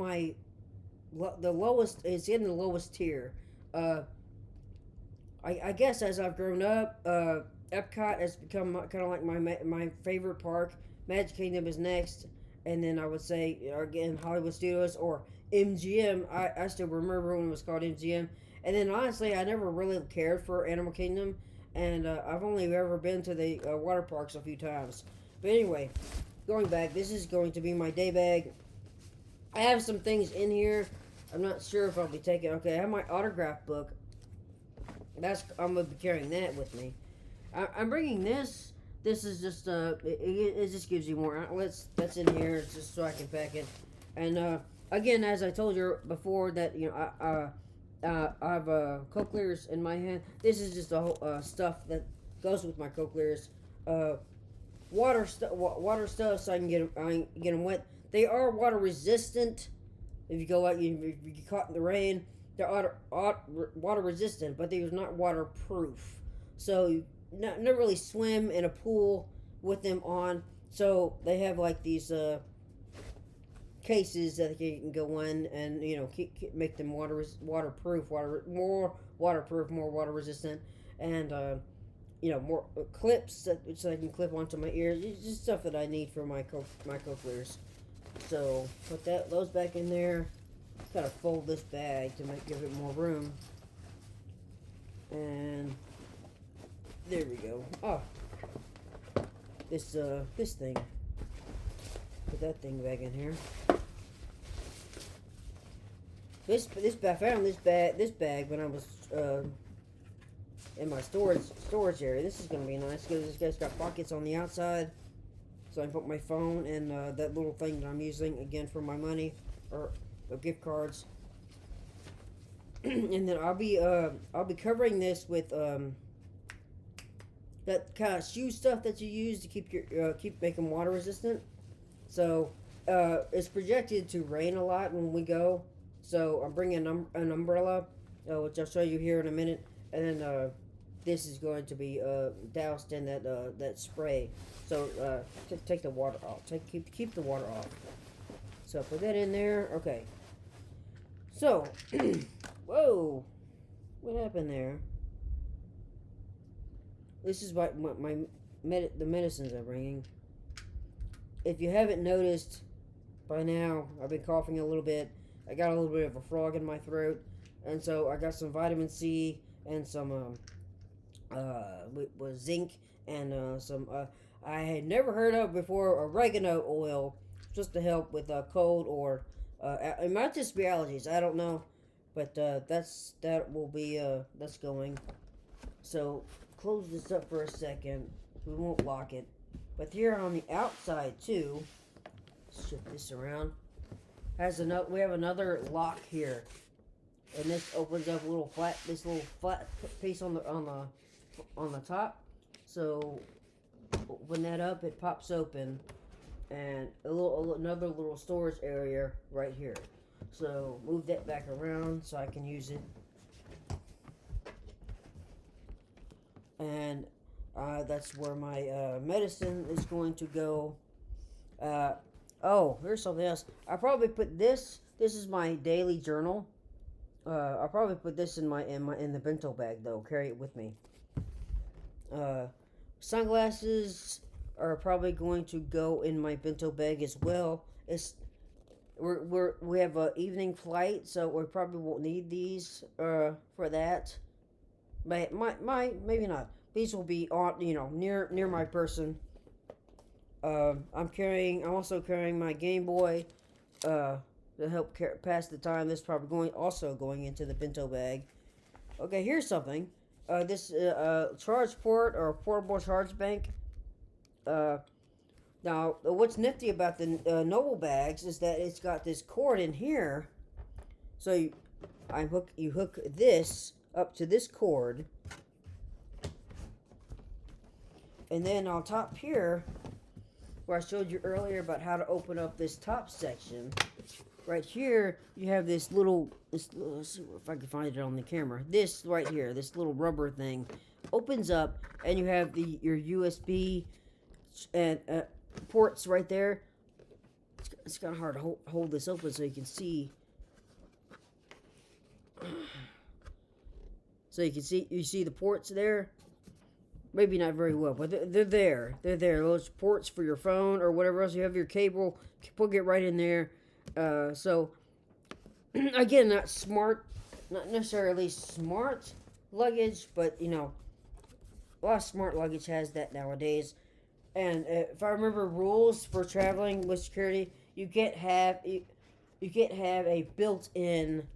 the lowest. It's in the lowest tier. I guess as I've grown up, Epcot has become kind of like my favorite park. Magic Kingdom is next, and then I would say again Hollywood Studios or MGM. I still remember when it was called MGM. And then honestly, I never really cared for Animal Kingdom, and I've only ever been to the water parks a few times. But anyway, going back, this is going to be my day bag. I have some things in here. I'm not sure if I'll be taking. Okay, I have my autograph book. I'm gonna be carrying that with me. I'm bringing this. This is just it just gives you more outlets. That's in here. It's just so I can pack it. And again, as I told you before, that I have Coke clears in my hand. This is just the whole stuff that goes with my Coke clears. Water stuff, so I can get them wet. They are water resistant. If you go out, if you get caught in the rain, they're water resistant, but they're not waterproof. So you never really swim in a pool with them on. So they have like these cases that you can go in and make them waterproof, more waterproof, more water resistant, and more clips so I can clip onto my ears. It's just stuff that I need for my coke clears. So put those back in there. Gotta fold this bag to give it more room. And there we go. Oh, this thing. Put that thing back in here. I found this bag when I was in my storage area. This is gonna be nice because this guy's got pockets on the outside, so I can put my phone and that little thing that I'm using again for my money or gift cards. And then I'll be covering this with that kind of shoe stuff that you use to keep your keep making water resistant. So it's projected to rain a lot when we go. So I'm bringing an umbrella, which I'll show you here in a minute, and then this is going to be doused in that spray. So take the water off. Keep the water off. So put that in there. Okay. So, whoa, what happened there? This is the medicines I'm bringing. If you haven't noticed by now, I've been coughing a little bit. I got a little bit of a frog in my throat, and so I got some vitamin C and some with zinc and some I had never heard of before, oregano oil, just to help with cold or it might just be allergies. I don't know, but that's going. So close this up for a second. We won't lock it. But here on the outside too, shift this around. We have another lock here, and this opens up this little flat piece on the top. So open that up, it pops open, and another little storage area right here. So move that back around so I can use it. And that's where my medicine is going to go. Oh, here's something else. I probably put this. This is my daily journal. I'll probably put this in the bento bag though. Carry it with me. Sunglasses are probably going to go in my bento bag as well. We have an evening flight, so we probably won't need these for that. But maybe not. These will be on near my person. I'm also carrying my Game Boy to help pass the time. This is probably going into the bento bag. Okay, here's something. This charge port or portable charge bank. Now, what's nifty about the Noble bags is that it's got this cord in here. So you hook this up to this cord, and then on top here, where I showed you earlier about how to open up this top section, right here you have this little. Let's see if I can find it on the camera. This right here, this little rubber thing, opens up, and you have your USB and ports right there. It's kind of hard to hold this open so you can see. So you see the ports there. Maybe not very well, but they're there. They're there. Those ports for your phone or whatever else you have your cable. Plug it right in there. So again, not necessarily smart luggage, but a lot of smart luggage has that nowadays. And if I remember rules for traveling with security, you can't have a built-in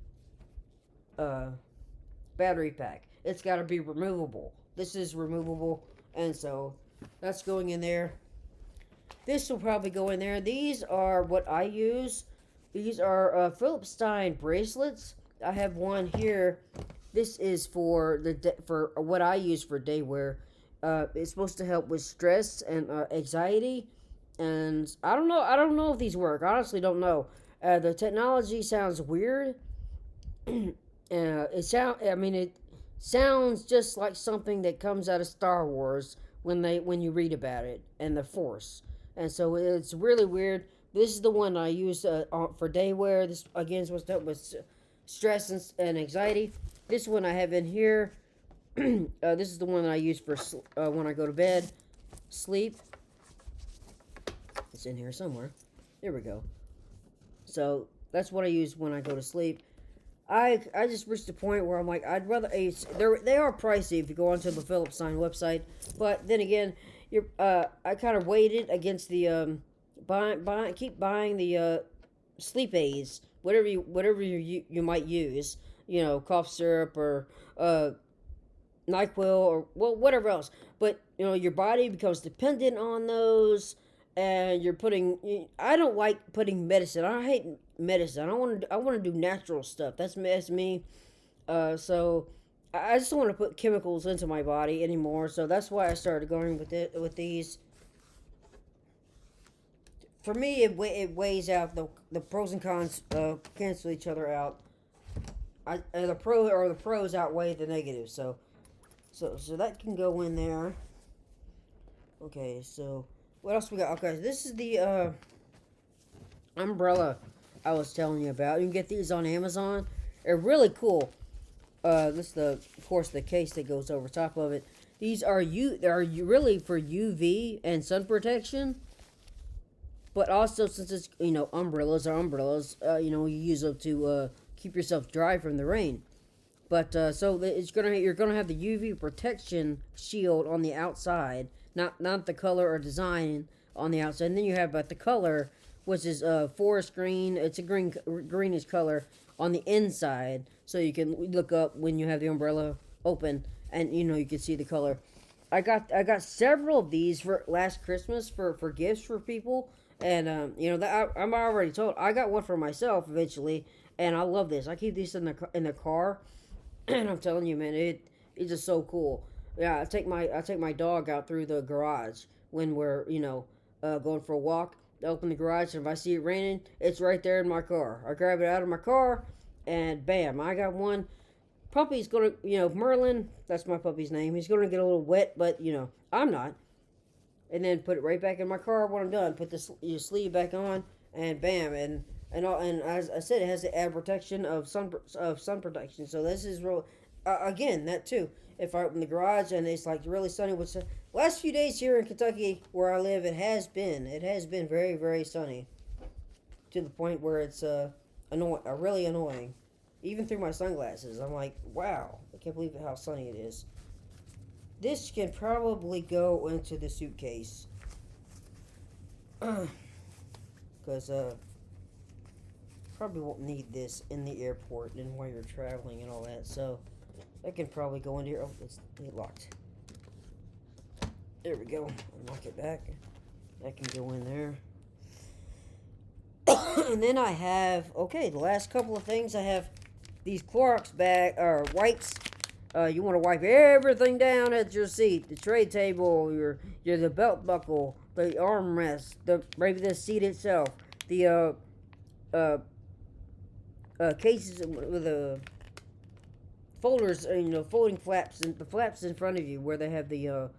battery pack. It's got to be removable. This is removable, and so that's going in there. This will probably go in there. These are what I use. These are Philip Stein bracelets. I have one here. This is for what I use for day wear. It's supposed to help with stress and anxiety, and I don't know if these work. I honestly don't know. The technology sounds weird. It sounds just like something that comes out of Star Wars when you read about it and the Force, and so it's really weird. This is the one I use for day wear. This again is supposed to help with stress and anxiety. This one I have in here. This is the one that I use for when I go to bed, sleep. It's in here somewhere. There we go. So that's what I use when I go to sleep. I just reached a point where I'm like, I'd rather they are pricey if you go onto the Philip Stein website, but then again, I kind of weighed it against the keep buying the sleep aids, whatever you might use, cough syrup or NyQuil or well whatever else. But your body becomes dependent on those, and you're putting. I don't like putting medicine. I hate medicine. I want to do natural stuff. That's me. So I just don't want to put chemicals into my body anymore. So that's why I started going with these. For me, it weighs out the pros and cons cancel each other out. The pros outweigh the negatives. So that can go in there. Okay, so what else we got? Okay, this is the umbrella I was telling you about. You can get these on Amazon. They're really cool. This is of course the case that goes over top of it. These are really for UV and sun protection. But also, since it's umbrellas are umbrellas, you use them to keep yourself dry from the rain. But so you're gonna have the UV protection shield on the outside, not the color or design on the outside. And then you have the color, which is forest green. It's a greenish color on the inside, so you can look up when you have the umbrella open, and you can see the color. I got several of these for last Christmas for gifts for people. And I'm already told I got one for myself eventually, and I love this. I keep these in the car, and I'm telling you, man, it's just so cool. Yeah, I take my dog out through the garage when we're going for a walk. I open the garage, and if I see it raining, it's right there in my car. I grab it out of my car, and bam, I got one. Puppy's gonna, Merlin. That's my puppy's name. He's gonna get a little wet, but I'm not. And then put it right back in my car when I'm done. Put your sleeve back on, and bam, and as I said, it has the add protection of sun protection. So this is real. Again, that too. If I open the garage and it's like really sunny, which last few days here in Kentucky where I live, it has been very very sunny, to the point where it's really annoying. Even through my sunglasses, I'm like, wow, I can't believe how sunny it is. This can probably go into the suitcase. Because probably won't need this in the airport and while you're traveling and all that. So that can probably go into here. Oh, it's locked. There we go. Unlock it back. That can go in there. And then I have, the last couple of things. I have these Clorox wipes. You want to wipe everything down at your seat, the tray table, the belt buckle, the armrest, maybe the seat itself, the cases with the folders, folding flaps, and the flaps in front of you where they have the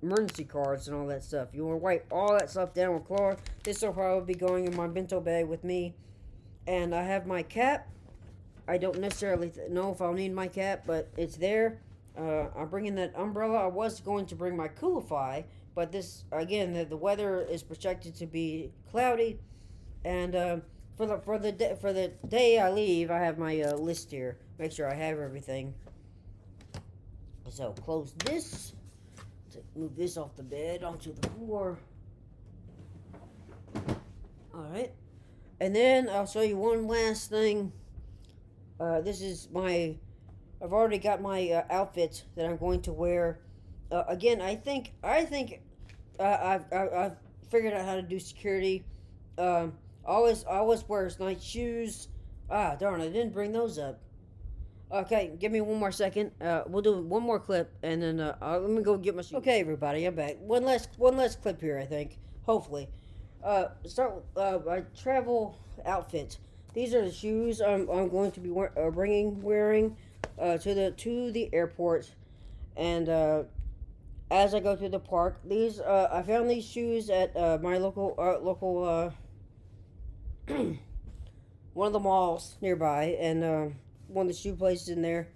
emergency cards and all that stuff. You want to wipe all that stuff down with Clorox. This will probably be going in my bento bag with me, and I have my cap. I don't necessarily know if I'll need my cap, but it's there. I'm bringing that umbrella. I was going to bring my Coolify, but this, again, the weather is projected to be cloudy. And for the day I leave, I have my list here. Make sure I have everything. So close this. Move this off the bed onto the floor. All right. And then I'll show you one last thing. This is I've already got my outfit that I'm going to wear. Again, I think I've figured out how to do security. Always wear nice shoes. Ah, darn, I didn't bring those up. Okay, give me one more second. We'll do one more clip, and then let me go get my shoes. Okay, everybody, I'm back. One last clip here, I think. Hopefully. Start with my travel outfit. These are the shoes I'm going to be wearing to the airport, and as I go through the park. These I found these shoes at my local one of the malls nearby, and one of the shoe places in there.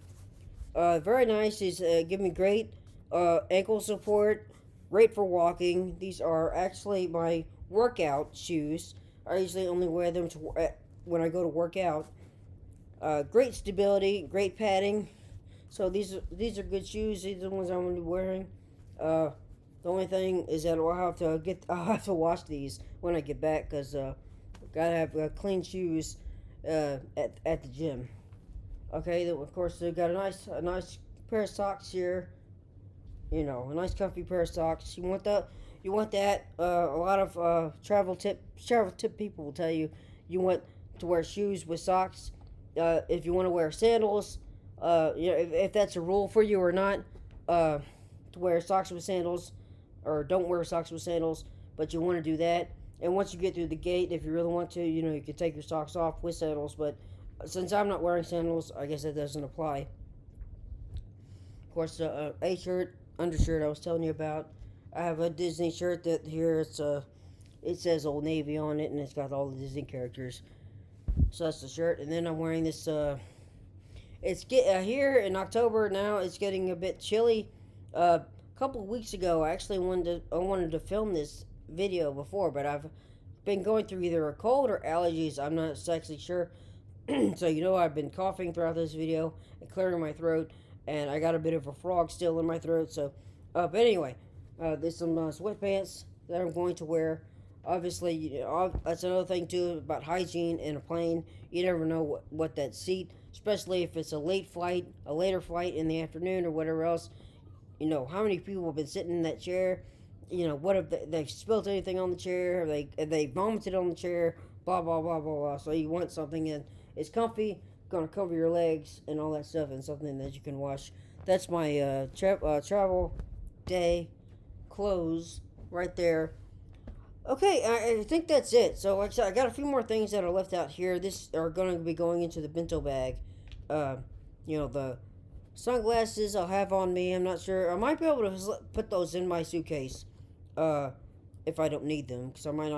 Very nice. These give me great ankle support, great for walking. These are actually my workout shoes. I usually only wear them when I go to work out. Great stability, great padding. So these are good shoes. These are the ones I'm going to be wearing. The only thing is that I'll have to wash these when I get back, because gotta have clean shoes at the gym. Okay, of course they got a nice pair of socks here. You know, a nice comfy pair of socks. You want that. You want that. A lot of travel tip people will tell you you want to wear shoes with socks. If you want to wear sandals, if that's a rule for you or not, to wear socks with sandals, or don't wear socks with sandals, but you want to do that. And once you get through the gate, if you really want to, you can take your socks off with sandals. But since I'm not wearing sandals, I guess that doesn't apply. Of course, a shirt, undershirt I was telling you about. I have a Disney shirt that here it says Old Navy on it, and it's got all the Disney characters. So that's the shirt, and then I'm wearing this. Here in October now. It's getting a bit chilly. A couple of weeks ago, I wanted to film this video before, but I've been going through either a cold or allergies. I'm not exactly sure. So I've been coughing throughout this video and clearing my throat, and I got a bit of a frog still in my throat. So, but anyway, there's some sweatpants that I'm going to wear. Obviously, that's another thing too about hygiene in a plane. You never know what that seat, especially if it's a later flight in the afternoon or whatever else. How many people have been sitting in that chair? What if they spilled anything on the chair? Have they vomited on the chair? Blah blah blah blah blah. So you want something that is comfy, gonna cover your legs and all that stuff, and something that you can wash. That's my travel day clothes right there. Okay, I think that's it. So, like I said, I got a few more things that are left out here. This are going to be going into the bento bag. The sunglasses I'll have on me. I'm not sure. I might be able to put those in my suitcase, if I don't need them, because I might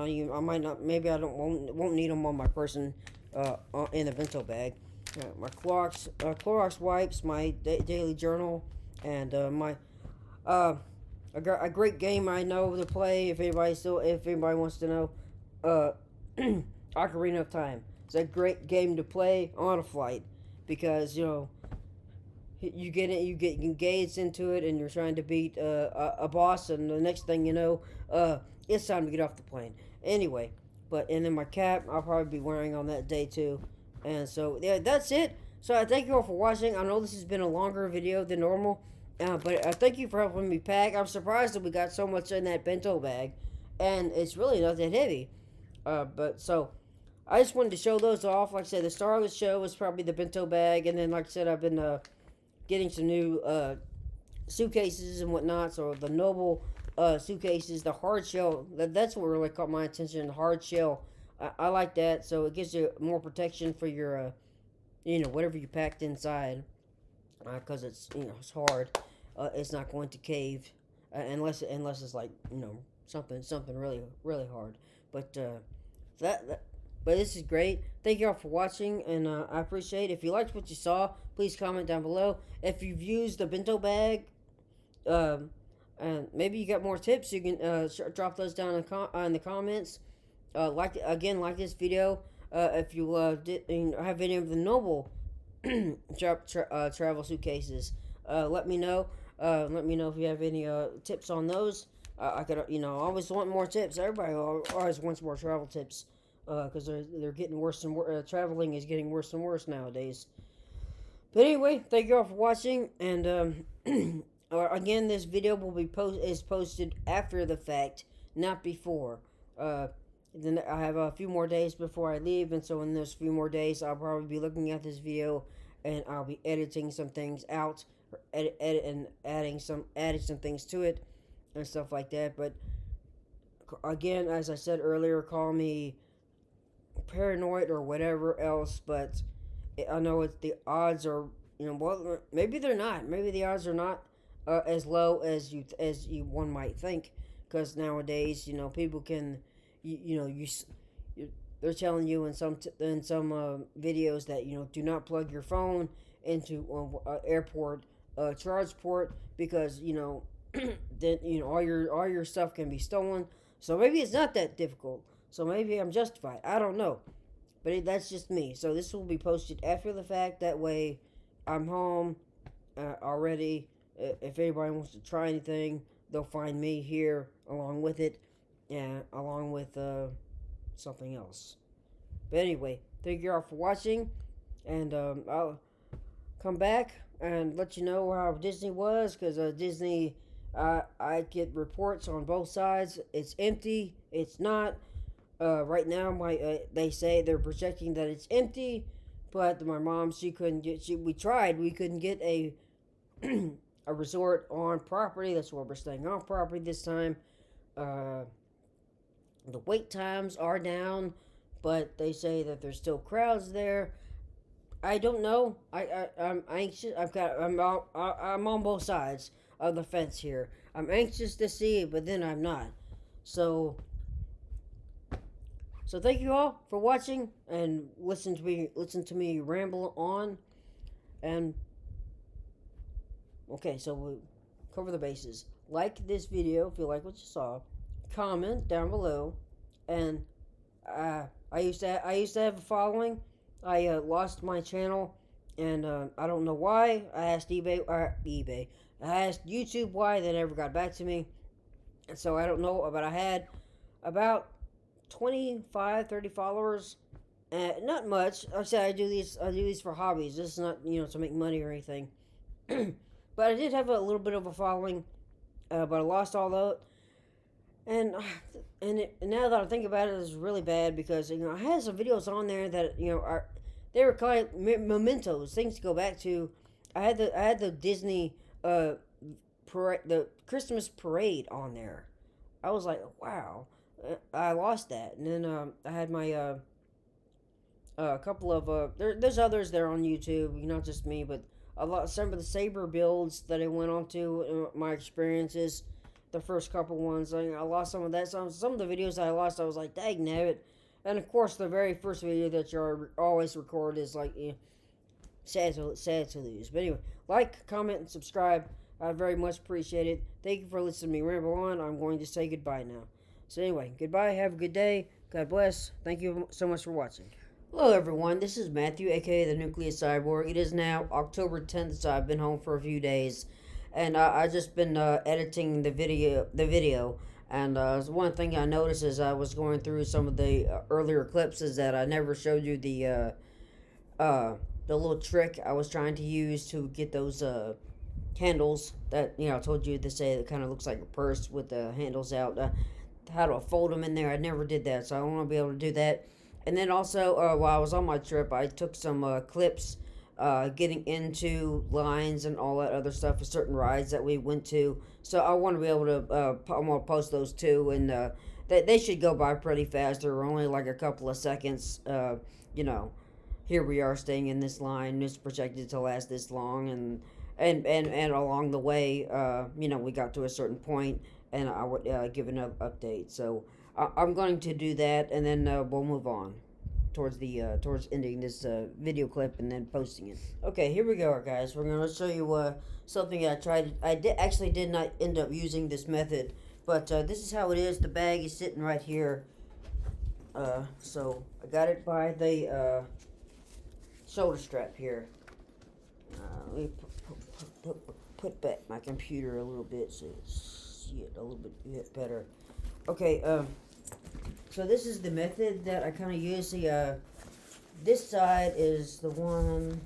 not. Maybe I won't need them on my person, in the bento bag. My Clorox wipes, my daily journal, and my a great game I know to play. If anybody wants to know, Ocarina of Time. It's a great game to play on a flight because you get engaged into it and you're trying to beat a boss, and the next thing you know, it's time to get off the plane. Anyway, and then my cap I'll probably be wearing on that day too, and so yeah, that's it. So I thank you all for watching. I know this has been a longer video than normal. But thank you for helping me pack. I'm surprised that we got so much in that bento bag, and it's really not that heavy. But so I just wanted to show those off. Like I said, the star of the show was probably the bento bag, and then like I said, I've been getting some new suitcases and whatnot. So the Noble suitcases, the hard shell, that's what really caught my attention. The hard shell, I like that. So it gives you more protection for your, whatever you packed inside, because it's hard. It's not going to cave unless it's like something really really hard. But but this is great. Thank you all for watching, and I appreciate it. If you liked what you saw, please comment down below. If you've used the bento bag, and maybe you got more tips, you can drop those down in the comments. Like this video. If you have any of the Noble travel suitcases, let me know. Let me know if you have any tips on those. I could, always want more tips. Everybody always wants more travel tips, because they're getting worse and worse. Traveling is getting worse and worse nowadays. But anyway, thank you all for watching, and again, this video will be posted after the fact, not before. Then I have a few more days before I leave, and so in those few more days, I'll probably be looking at this video, and I'll be editing some things out, and adding some things to it, and stuff like that. But again, as I said earlier, call me paranoid or whatever else, but I know the odds are, well, maybe they're not. Maybe the odds are not as low as one might think, because nowadays, people can, they're telling you in some videos that do not plug your phone into airport charge port, because then all your stuff can be stolen. So maybe it's not that difficult. So maybe I'm justified. I don't know, but that's just me. So this will be posted after the fact. That way, I'm home already. If anybody wants to try anything, they'll find me here along with it, and along with something else. But anyway, thank you all for watching, and come back and let you know how Disney was, because Disney, I get reports on both sides. It's empty. It's not. Right now, they say they're projecting that it's empty, but my mom, she couldn't get. We tried. We couldn't get a a resort on property. That's where we're staying on property this time. Uh, the wait times are down, but they say that there's still crowds there. I don't know. I'm anxious. I'm on both sides of the fence here. I'm anxious to see it, but then I'm not. So so thank you all for watching and listen to me ramble on. And okay, so we'll cover the bases. Like this video if you like what you saw. Comment down below. And I used to have a following. I lost my channel, and I don't know why. I asked eBay. I asked YouTube why. They never got back to me, and so I don't know. But I had about 25, 30 followers. Not much. Like I said, I do these for hobbies. This is not to make money or anything. But I did have a little bit of a following, but I lost all that. And now that I think about it, it's really bad because I had some videos on there that they were kind of mementos, things to go back to. I had the Disney parade, the Christmas parade on there. I was like, wow, I lost that. And then I had my a couple of there's others there on YouTube, not just me, but some of the saber builds that I went on to, my experiences. The first couple ones, I lost some of that. Some of the videos I lost, I was like, dang nabbit. And of course, the very first video that you always record is like, sad to lose. But anyway, like, comment, and subscribe. I very much appreciate it. Thank you for listening to me ramble on. I'm going to say goodbye now. So anyway, goodbye. Have a good day. God bless. Thank you so much for watching. Hello everyone. This is Matthew, aka the Nucleus Cyborg. It is now October 10th, so I've been home for a few days. And I just been editing the video, and one thing I noticed as I was going through some of the earlier clips is that I never showed you the little trick I was trying to use to get those handles that I told you to say that kind of looks like a purse with the handles out. How to fold them in there? I never did that, so I want to be able to do that. And then also while I was on my trip, I took some clips. Getting into lines and all that other stuff for certain rides that we went to. So I want to be able to, I'm going to post those too, and they should go by pretty fast. They're only like a couple of seconds. Here we are staying in this line. It's projected to last this long, and along the way, we got to a certain point, and I would give an update. So I'm going to do that, and then we'll move on towards ending this video clip and then posting it. Okay, here we go, guys. We're gonna show you something I tried. I did not end up using this method, but this is how it is. The bag is sitting right here. So I got it by the shoulder strap here. Let me put back my computer a little bit so you see it a little bit better. Okay. So this is the method that I kind of use. This side is the one.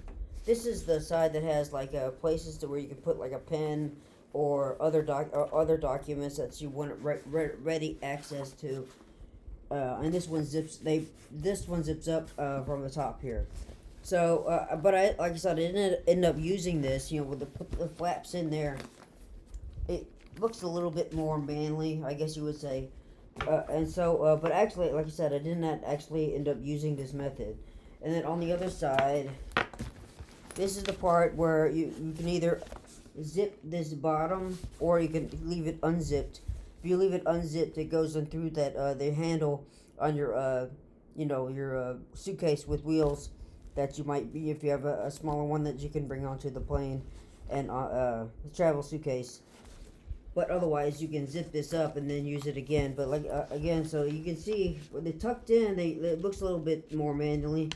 This is the side that has like places to where you can put like a pen or other documents that you want ready access to. And this one zips. This one zips up from the top here. So, but like I said, I didn't end up using this. With the flaps in there, it looks a little bit more manly, I guess you would say. And so, but actually, like I said, I did not actually end up using this method. And then on the other side, this is the part where you can either zip this bottom or you can leave it unzipped. If you leave it unzipped, it goes in through that the handle on your your suitcase with wheels that you might be, if you have a smaller one that you can bring onto the plane and travel suitcase. But otherwise, you can zip this up and then use it again. But again, so you can see when they're tucked in, it looks a little bit more manually.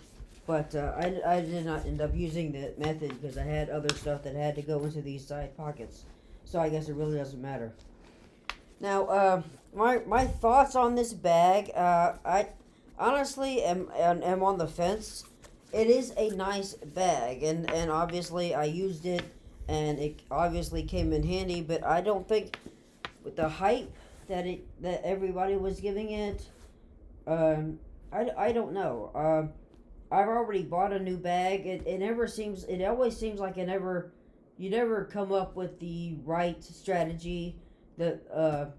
But I did not end up using that method because I had other stuff that had to go into these side pockets. So I guess it really doesn't matter. Now, my thoughts on this bag. I honestly am on the fence. it is a nice bag, and obviously I used it, and it obviously came in handy. But I don't think with the hype that everybody was giving it, I don't know. I've already bought a new bag. It always seems like you never come up with the right strategy. That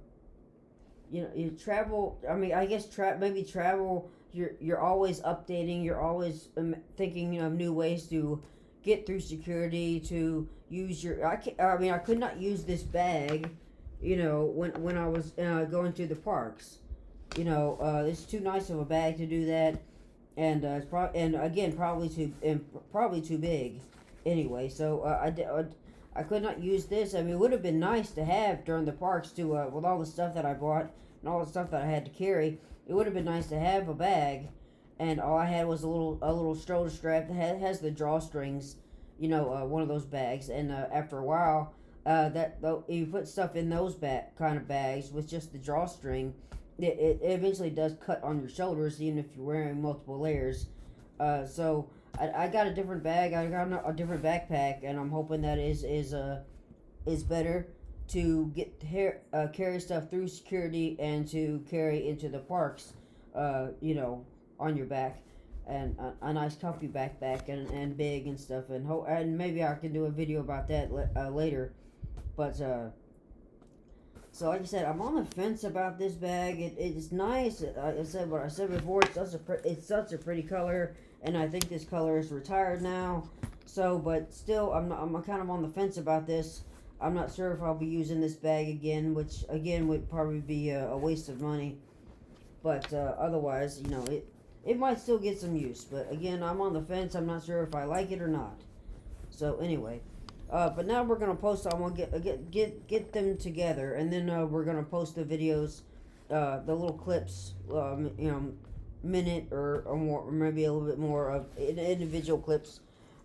you travel. I mean, I guess maybe travel. You're always updating. You're always thinking of new ways to get through security. To use your. I mean, I could not use this bag. When I was going through the parks. It's too nice of a bag to do that, and and again probably too big. Anyway, so I could not use this. I mean, it would have been nice to have during the parks to with all the stuff that I bought and all the stuff that I had to carry. It would have been nice to have a bag, and all I had was a little shoulder strap that has the drawstrings. One of those bags, and after a while, you put stuff in those kind of bags with just the drawstring. It eventually does cut on your shoulders, even if you're wearing multiple layers. So I got a different bag. I got a different backpack, and I'm hoping that is better to carry stuff through security and to carry into the parks. On your back, and a nice comfy backpack and big and stuff, and maybe I can do a video about that later. But so like I said, I'm on the fence about this bag. It's nice. I said what I said before. It's such a pretty color, and I think this color is retired now. So, but still, I'm kind of on the fence about this. I'm not sure if I'll be using this bag again, which again would probably be a waste of money. But otherwise, it might still get some use. But again, I'm on the fence. I'm not sure if I like it or not. So anyway. But now we're gonna post. I'm gonna get them together, and then we're gonna post the videos, the little clips, minute or more, or maybe a little bit more of individual clips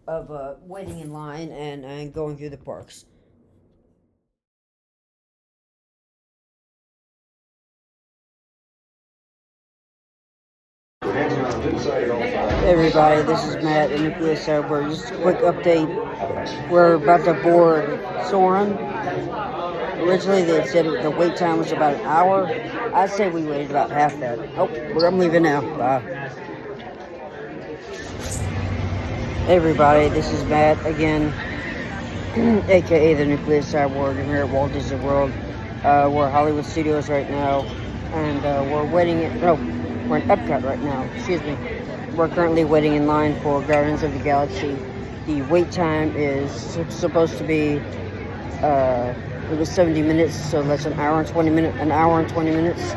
of waiting in line and going through the parks. Hey everybody, this is Matt in Nucleus Cyber. Just a quick update. We're about to board Soarin'. Originally they said the wait time was about an hour. I'd say we waited about half that. Oh, I'm leaving now. Bye. Hey everybody, this is Matt again, aka the Nucleus Cyborg. I'm here at Walt Disney World. We're at Hollywood Studios right now, and we're we're in Epcot right now. Excuse me. We're currently waiting in line for Guardians of the Galaxy. The wait time is supposed to be it was 70 minutes, so that's an hour and 20 minutes.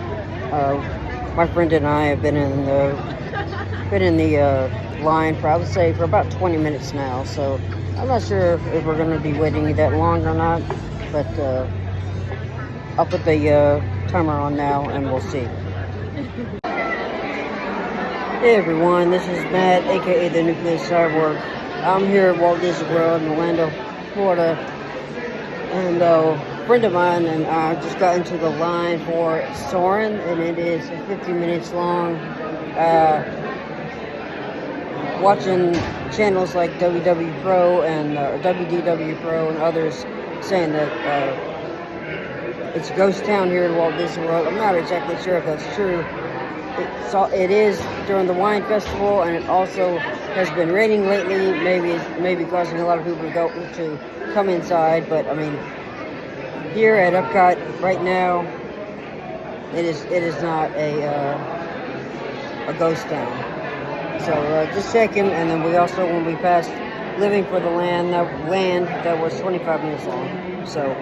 My friend and I have been in the line for, I would say, for about 20 minutes now. So I'm not sure if we're going to be waiting that long or not, but I'll put the timer on now and we'll see. Hey everyone, this is Matt, aka the Nucleus Cyborg. I'm here at Walt Disney World in Orlando, Florida, and a friend of mine and I just got into the line for Soarin', and it is 50 minutes long. Watching channels like WDW Pro and WDW Pro and others saying that it's a ghost town here in Walt Disney World. I'm not exactly sure if that's true. It is during the wine festival, and it also has been raining lately. Maybe causing a lot of people to come inside. But I mean, here at Epcot right now, it is not a ghost town. So just checking, and then we also, when we passed Living for the Land that was 25 minutes long. So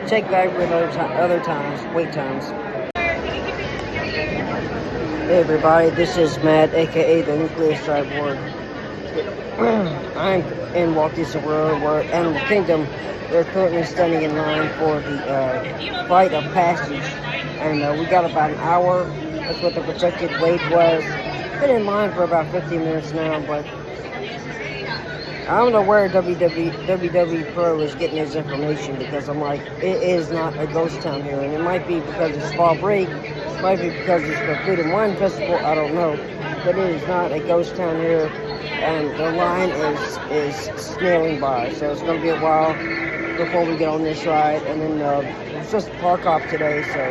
check back with other times, wait times. Hey everybody, this is Matt, aka the Nucleus Cyborg. I'm in Walt Disney World, we're at Animal Kingdom. We're currently standing in line for the Flight of Passage, and we got about an hour. That's what the projected wait was. Been in line for about 15 minutes now, but I don't know where WDW Pro is getting his information, because I'm like, it is not a ghost town here, and it might be because it's fall break. Might be because it's the Food and Wine Festival, I don't know. But it is not a ghost town here. and the line is snailing by. So it's going to be a while before we get on this ride. And then it's just a park hop today, so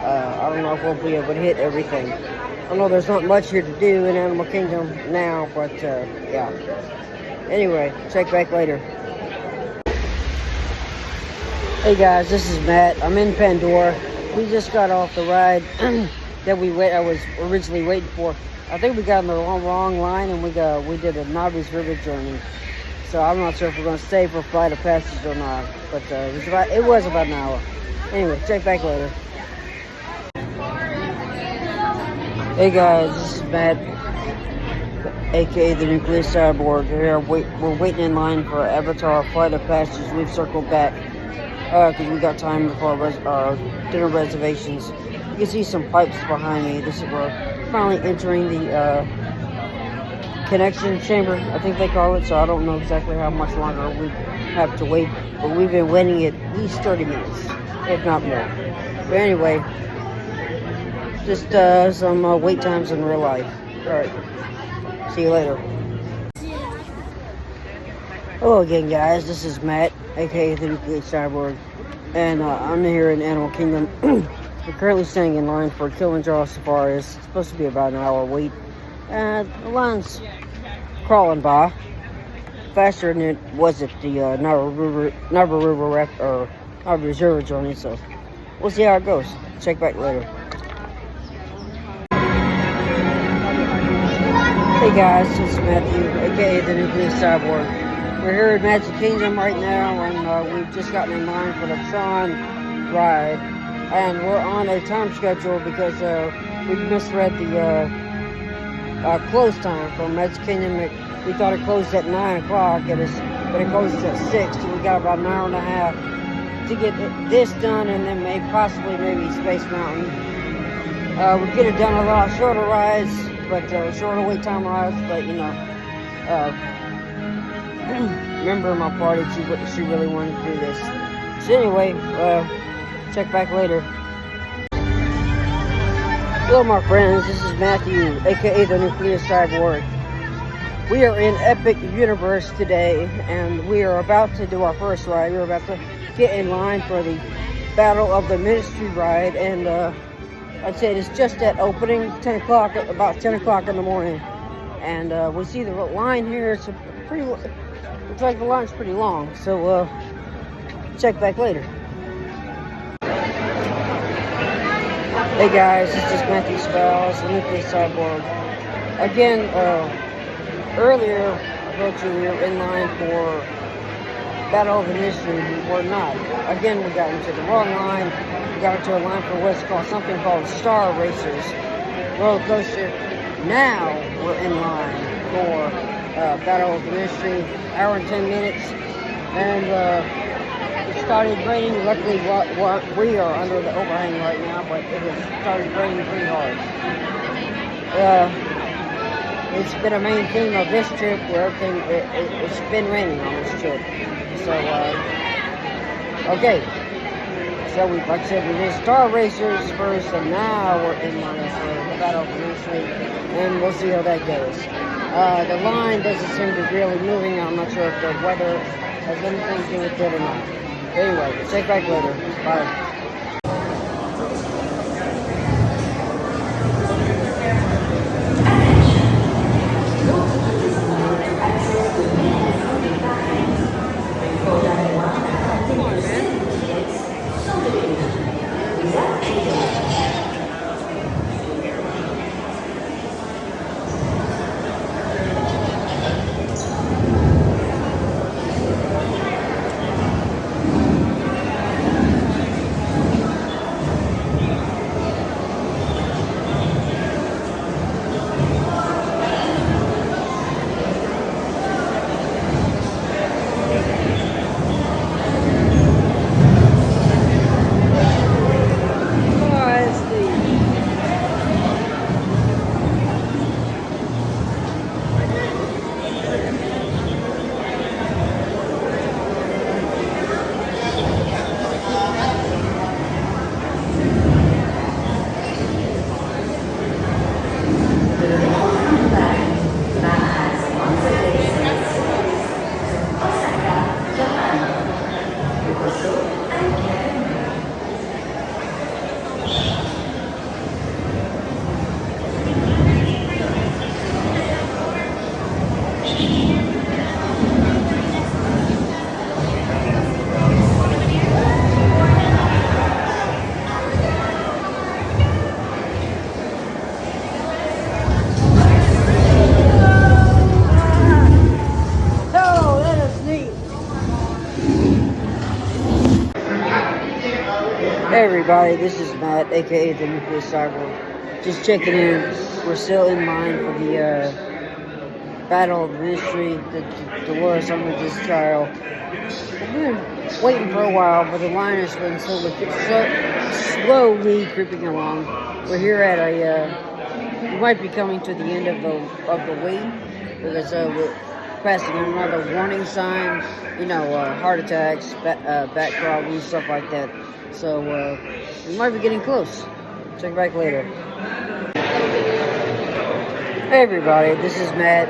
I don't know if we'll be able to hit everything. I know there's not much here to do in Animal Kingdom now, but yeah. Anyway, check back later. Hey guys, this is Matt. I'm in Pandora. We just got off the ride that I was originally waiting for. I think we got on the wrong line, and we did a Navi's River journey. So I'm not sure if we're going to stay for Flight of Passage or not, but it was about an hour. Anyway, check back later. Hey guys, this is Matt, aka the Nuclear Cyborg. We're waiting in line for Avatar Flight of Passage. We've circled back because we got time before our dinner reservations. You can see some pipes behind me. We're finally entering the connection chamber, I think they call it. So I don't know exactly how much longer we have to wait, but we've been waiting at least 30 minutes, if not more. But anyway, just some wait times in real life. All right, see you later. Hello again, guys. This is Matt, aka the Nuclear Cyborg, and I'm here in Animal Kingdom. We're currently standing in line for Kilimanjaro Safari. It's supposed to be about an hour wait, and the line's crawling by faster than it was at the Navi Reserve journey. So we'll see how it goes. Check back later. Hey guys, this is Matthew, aka the Nuclear Cyborg. We're here at Magic Kingdom right now, and we've just gotten in line for the Tron ride, and we're on a time schedule because we misread the close time for Magic Kingdom. We thought it closed at 9 o'clock, but it closes at 6, so we got about an hour and a half to get this done, and then maybe Space Mountain. We could have done a lot shorter rides, but shorter wait time rides, but you know, member of my party, she really wanted to do this. So anyway, check back later. Hello my friends, this is Matthew, aka the Nuclear Cyborg. We are in Epic Universe today, and we are about to do our first ride. We're about to get in line for the Battle of the Ministry ride, and I'd say it's just at opening, about 10 o'clock in the morning. And we see the line here. Looks like the line's pretty long, so check back later. Hey guys, this is Matthew Spells, the Nuclear Cyborg. Again, earlier I told you we were in line for Battle of the Ministry. We were not. Again, we got into the wrong line. We got into a line for something called Star Racers roller coaster. Now we're in line for Battle of the Ministry, hour and 10 minutes, and it started raining. Luckily, we are under the overhang right now, but it has started raining pretty hard. It's been a main theme of this trip where it's been raining on this trip. So, okay. So, like I said, we did Star Racers first, and now we're in line for the Battle of the Ministry, and we'll see how that goes. The line doesn't seem to be really moving. I'm not sure if the weather has anything to do with it or not. Anyway, check back later. Bye. everybody, this is Matt, aka the Nuclear Cyber. Just checking in. We're still in line for the Battle of the Ministry, the Dolores Umbridge's trial. We've been waiting for a while, but the line has been slowly creeping along. We're here at we might be coming to the end of the wait, because we're passing another warning sign, heart attacks, back problems, stuff like that. So we might be getting close. Check back later. Hey everybody, this is Matt,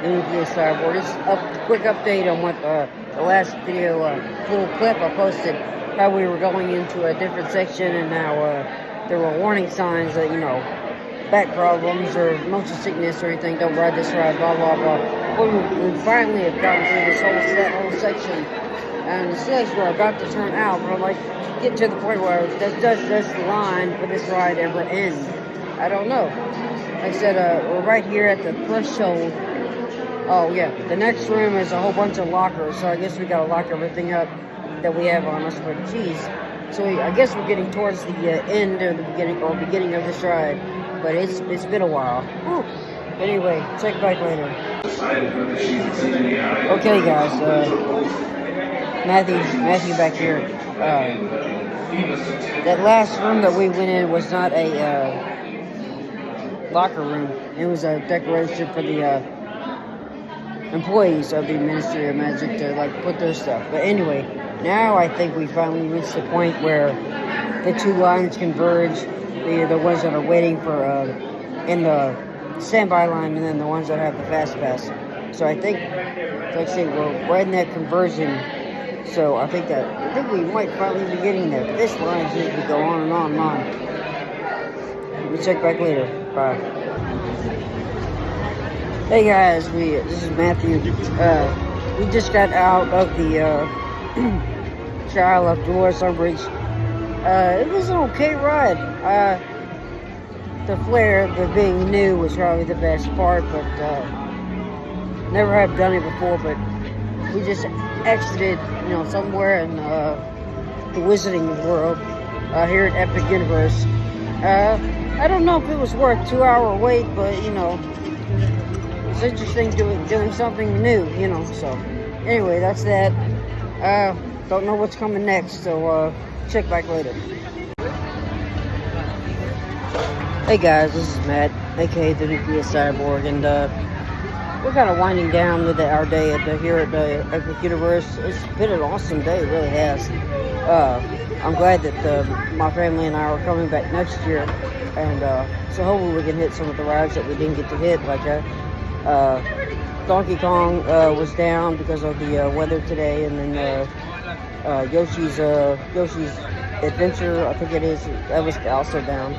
the Nuclear Cyborg. Just a quick update on what the last video, little clip I posted, how we were going into a different section and how there were warning signs that, back problems or motion sickness or anything, don't ride this ride, blah, blah, blah. Well, we finally have gotten through this whole section, and the section we're about to turn out, but I'm like, get to the point where does the line for this ride ever end? I don't know. Like I said, we're right here at the threshold. Oh, yeah, the next room is a whole bunch of lockers, so I guess we gotta lock everything up that we have on us, but geez. So I guess we're getting towards the end or the beginning of this ride. But it's been a while. Whew. Anyway, check back later. Okay, guys. Matthew back here. That last room that we went in was not a locker room. It was a decoration for the employees of the Ministry of Magic to put their stuff. But anyway, now I think we finally reached the point where the two lines converge. The ones that are waiting for in the standby line, and then the ones that have the fast pass. So I think, like I say, we're right in that conversion. So I think we might finally be getting there. This line seems to go on and on and on. We'll check back later. Bye. Hey guys, this is Matthew. We just got out of the trial of Dolores Umbridge. It was an okay ride. The flare, the being new, was probably the best part, but never have done it before. But we just exited, somewhere in the Wizarding World here at Epic Universe. I don't know if it was worth 2-hour wait, but it's interesting doing something new, So anyway, that's that. Don't know what's coming next, so check back later. Hey guys, this is Matt, aka the Nuclear Cyborg, and we're kind of winding down with our day here at the Epic Universe. It's been an awesome day, it really has. I'm glad that my family and I are coming back next year, and so hopefully we can hit some of the rides that we didn't get to hit, like Donkey Kong was down because of the weather today, and then Yoshi's Adventure, I think it is, that was also down.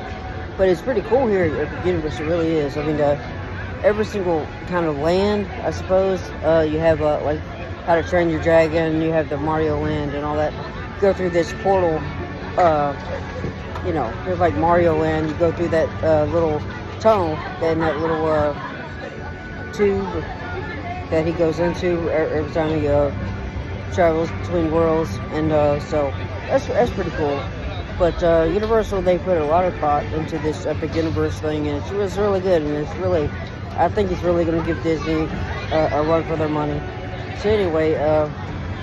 But it's pretty cool here at Epic Universe, it really is. I mean, every single kind of land, I suppose. You have, like, How to Train Your Dragon, you have the Mario Land and all that. You go through this portal, there's like Mario Land, you go through that little tunnel, and that little tube that he goes into every time he travels between worlds, and so that's pretty cool. But Universal, they put a lot of thought into this Epic Universe thing, and it's really good, and I think it's really going to give Disney a run for their money. So anyway, if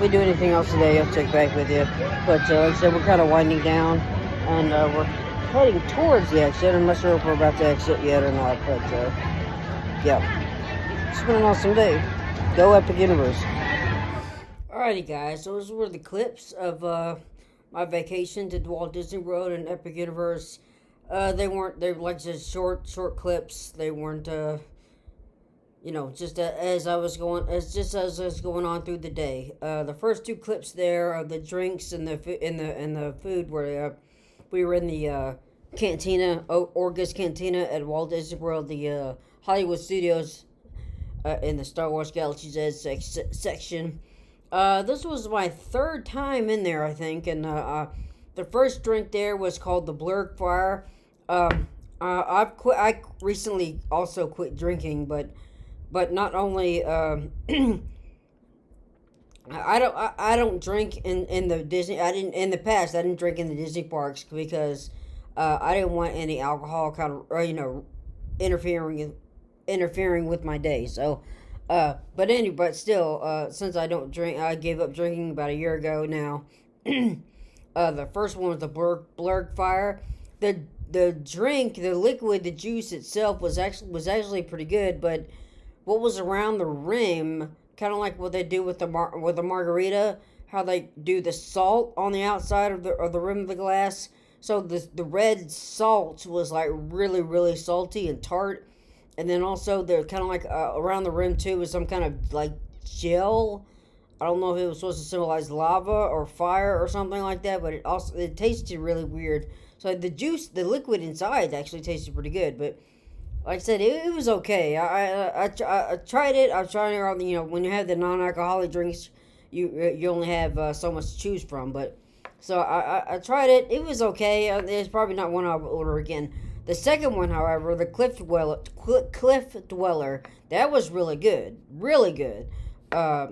we do anything else today, I'll check back with you. But like I said, we're kind of winding down, and we're heading towards the exit. I'm not sure if we're about to exit yet or not, but yeah. It's been an awesome day. Go Epic Universe. Alrighty guys, those were the clips of my vacation to Walt Disney World and Epic Universe. They were like just short clips. They weren't just as I was going on through the day. The first two clips there of the drinks and the food were we were in the cantina, Orgus Cantina at Walt Disney World, the Hollywood Studios, in the Star Wars Galaxy's Edge section. This was my third time in there, I think, and the first drink there was called the Blurg Fire. I recently also quit drinking, but not only I don't drink in the Disney. I didn't in the past. I didn't drink in the Disney parks because I didn't want any alcohol kind of interfering interfering with my day. So, but still, since I don't drink, I gave up drinking about a year ago now. The first one was the blurred fire. The the drink, the liquid, the juice itself was actually pretty good, but what was around the rim, kind of like what they do with the margarita, how they do the salt on the outside of the rim of the glass. So the red salt was like really really salty and tart, and then also they're kind of like around the rim too was some kind of like gel. I don't know if it was supposed to symbolize lava or fire or something like that, but it tasted really weird. So the juice, the liquid inside, actually tasted pretty good, but like I said, it was okay. I tried it. I was trying it. When you have the non-alcoholic drinks, you only have so much to choose from. But so I tried it. It was okay. It's probably not one I would order again. The second one, however, the Cliff Dweller, that was really good, really good. Uh,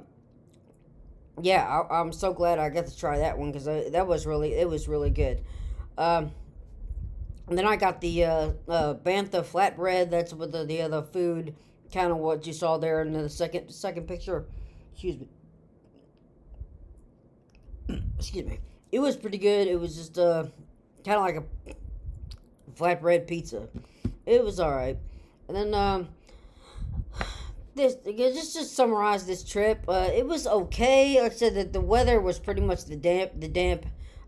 yeah, I'm so glad I got to try that one because it was really good. Um, and then I got the bantha flatbread. That's with the other food, kind of what you saw there in the second picture. Excuse me. Excuse me. It was pretty good. It was just kind of like a flatbread pizza. It was all right. And then this just summarize this trip. It was okay. Like I said, that the weather was pretty much the damp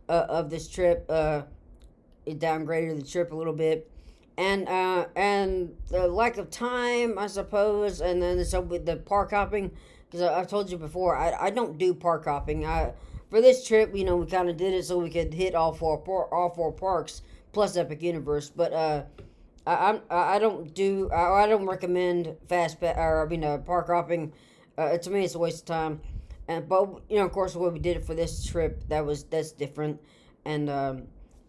of this trip. It downgraded the trip a little bit, and the lack of time, I suppose, and then so with the park hopping, because I've told you before, I don't do park hopping. For this trip, we kind of did it so we could hit all four parks plus Epic Universe, but I don't recommend park hopping. To me, it's a waste of time. But of course, when we did it for this trip, that's different, and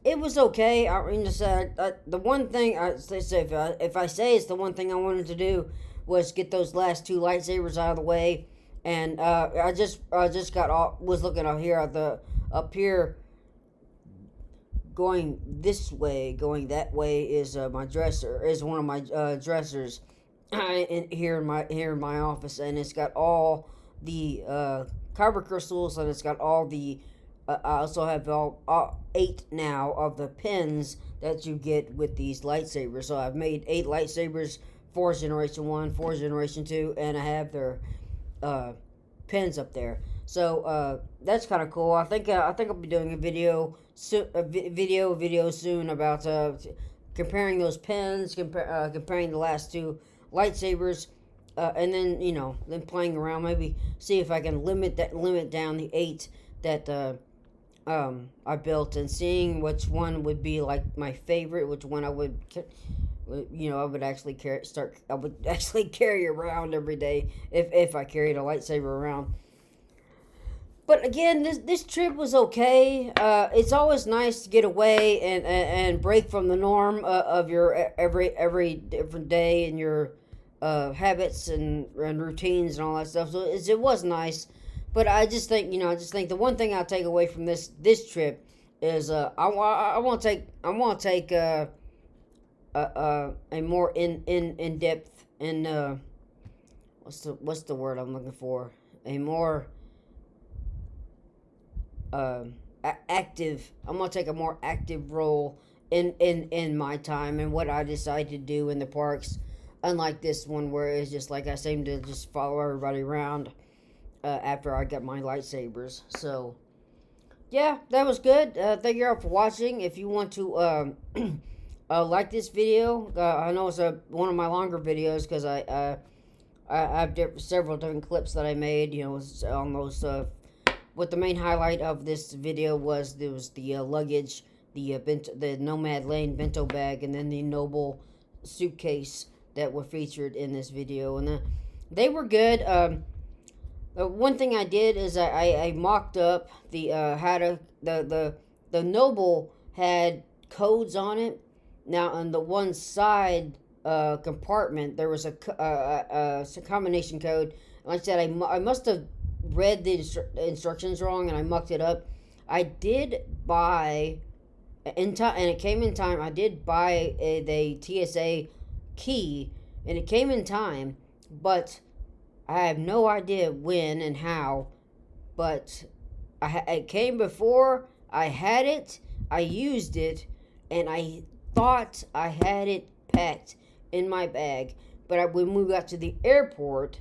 it was okay. I mean, the one thing if I say it's the one thing I wanted to do was get those last two lightsabers out of the way, and I just was looking up here, going this way, going that way is my dresser is one of my dressers, here in my office, and it's got all the kyber crystals, and it's got all the I also have all 8 now of the pins that you get with these lightsabers. So I've made 8 lightsabers, 4 Generation 1, 4 Generation 2, and I have their pins up there. So that's kind of cool. I think I'll be doing a video soon about comparing those pins, comparing the last 2 lightsabers, and then playing around, maybe see if I can limit down the 8 that I built, and seeing which one would be like my favorite, which one I would I would actually carry around every day if I carried a lightsaber around. But again, this trip was okay. It's always nice to get away and break from the norm of your every different day and your habits and routines and all that stuff. So it was nice. But I just think the one thing I'll take away from this trip is I want to take a more in depth and what's the word I'm looking for, a more active. I'm gonna take a more active role in my time and what I decide to do in the parks, unlike this one where it's just like I seem to just follow everybody around. After I got my lightsabers. So, yeah, that was good. Thank you all for watching. If you want to like this video, I know it's one of my longer videos because I have several different clips that I made. On those. What the main highlight of this video was the luggage, the Nomad Lane bento bag, and then the Noble suitcase that were featured in this video, and they were good. One thing I did is I mocked up the the Noble had codes on it. Now on the one side compartment there was a combination code. Like I said, I must have read the instructions wrong and I mucked it up. I did buy in time, and it came in time. I did buy the TSA key, and it came in time, but I have no idea when and how. But it came before I had it. I used it, and I thought I had it packed in my bag. But when we got to the airport,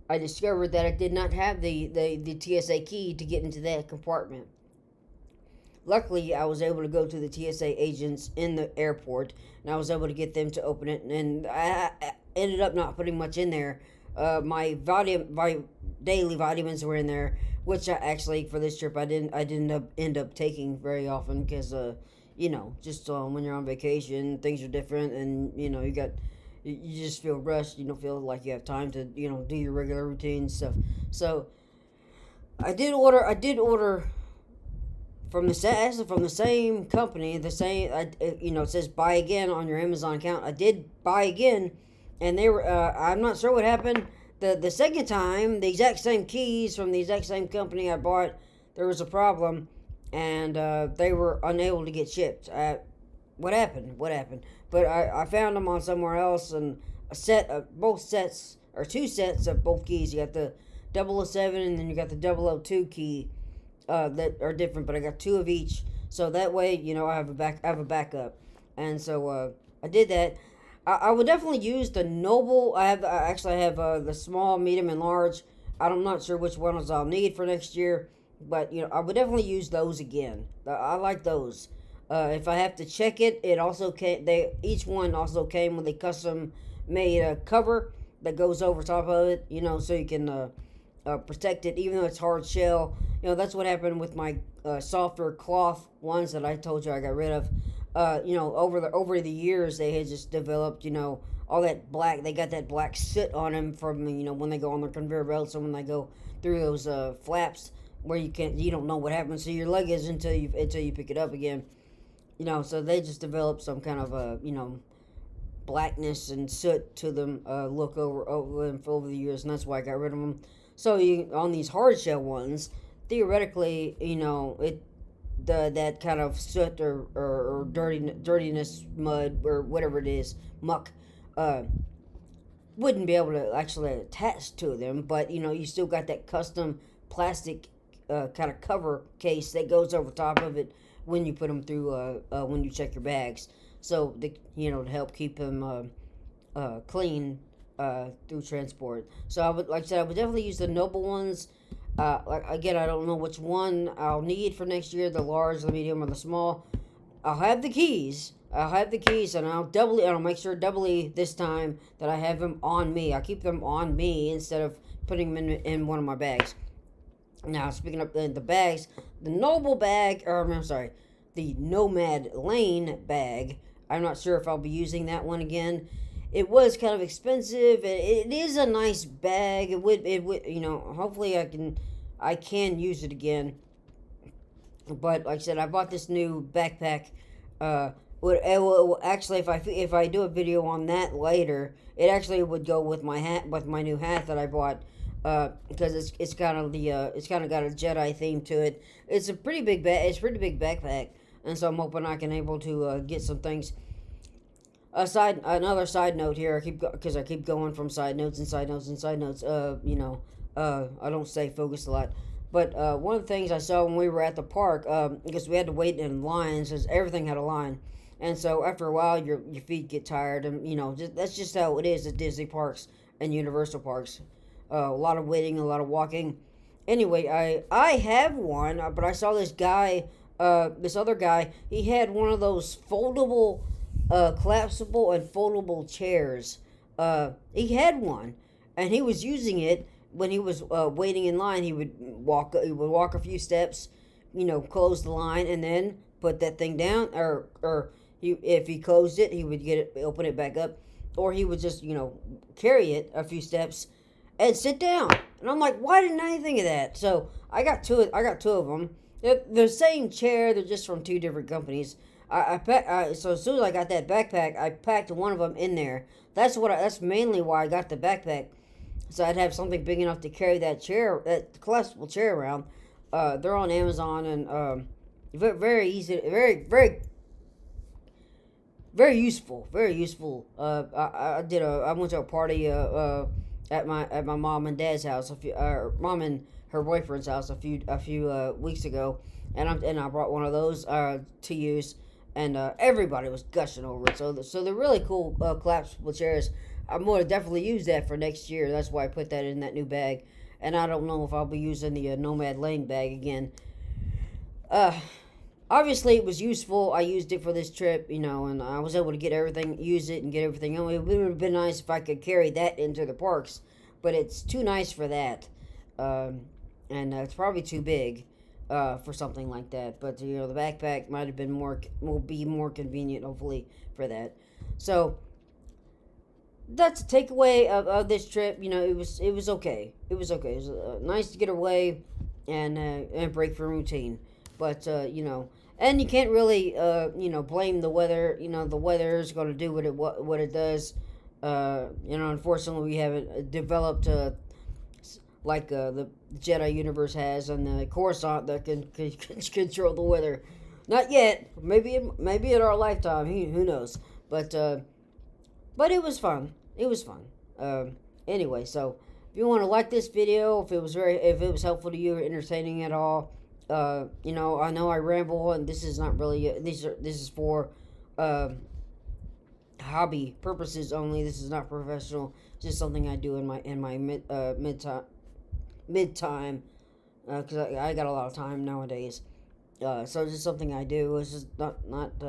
I discovered that I did not have the TSA key to get into that compartment. Luckily, I was able to go to the TSA agents in the airport, and I was able to get them to open it. And I ended up not putting much in there. My daily vitamins were in there, which I actually for this trip I didn't end up taking very often because just when you're on vacation, things are different, and you just feel rushed. You don't feel like you have time to do your regular routine stuff. So I did order from the same company, the same. It says buy again on your Amazon account. I did buy again, and they were. I'm not sure what happened. The second time, the exact same keys from the exact same company I bought, there was a problem, and they were unable to get shipped. What happened? But I found them on somewhere else, and both sets, or two sets of both keys. You got the 007 and then you got the 002 key. That are different, but I got two of each, so that way I have a backup, and so I did that. I would definitely use the Noble. I actually have the small, medium, and large. I'm not sure which ones I'll need for next year, but I would definitely use those again. I like those. If I have to check it, each one also came with a custom made cover that goes over top of it, so you can protect it, even though it's hard shell. That's what happened with my softer cloth ones that I told you I got rid of. Over the years, they had just developed, all that black. They got that black soot on them from, when they go on their conveyor belts, and when they go through those flaps where you don't know what happens to your luggage until you pick it up again. So they just developed some kind of blackness and soot to them look over the years, and that's why I got rid of them. So on these hard shell ones, theoretically, that kind of soot or dirtiness, mud, or whatever it is, muck, wouldn't be able to actually attach to them. But you still got that custom plastic kind of cover case that goes over top of it when you put them through when you check your bags. So to help keep them clean through transport. So I would definitely use the Noble ones. Again, I don't know which one I'll need for next year, the large, the medium, or the small. I'll have the keys, and I'll make sure doubly this time that I have them on me. I'll keep them on me instead of putting them in one of my bags. Now, speaking of the bags, the Noble bag, the Nomad Lane bag, I'm not sure if I'll be using that one again. It was kind of expensive. It is a nice bag. It would hopefully I can use it again. But like I said, I bought this new backpack. Actually, if I do a video on that later, it actually would go with my new hat that I bought. Because it's kind of got a Jedi theme to it. It's a pretty big backpack, and so I'm hoping I can able to get some things. Another side note here. I keep going from side notes and side notes and side notes. I don't stay focused a lot. But one of the things I saw when we were at the park, because we had to wait in lines, because everything had a line, and so after a while, your feet get tired, and that's just how it is at Disney parks and Universal parks. A lot of waiting, a lot of walking. Anyway, I have one, but I saw this other guy. He had one of those foldable, collapsible and foldable chairs. He had one, and he was using it when he was waiting in line. He would walk a few steps, close the line, and then put that thing down. If he closed it, he would open it back up, or he would just carry it a few steps and sit down. And I'm like, why didn't I think of that? So I got two of them. They're the same chair. They're just from two different companies. So as soon as I got that backpack, I packed one of them in there. That's mainly why I got the backpack. so I'd have something big enough to carry that collapsible chair around. They're on Amazon, and very easy, very useful, very useful. I went to a party at my mom and dad's house, mom and her boyfriend's house a few weeks ago, and I brought one of those to use, and everybody was gushing over it. So they're really cool collapsible chairs. I'm going to definitely use that for next year. That's why I put that in that new bag, and I don't know if I'll be using the Nomad Lane bag again. Obviously it was useful. I used it for this trip, and I was able to use it and get everything. It would have been nice if I could carry that into the parks, but it's too nice for that, and it's probably too big for something like that. But the backpack will be more convenient, hopefully, for that. So that's a takeaway of this trip. It was okay. It was okay. It was nice to get away and break from routine. But and you can't really blame the weather. The weather is going to do what it does. Unfortunately, we haven't developed like the Jedi universe has, and the Coruscant that can control the weather. Not yet. Maybe in our lifetime. Who knows? But it was fun. It was fun. Anyway, so if you want to like this video, if it was helpful to you or entertaining at all, I know I ramble, and this is not really this is for hobby purposes only. This is not professional. It's just something I do in my mid time because I got a lot of time nowadays. So it's just something I do. It's just not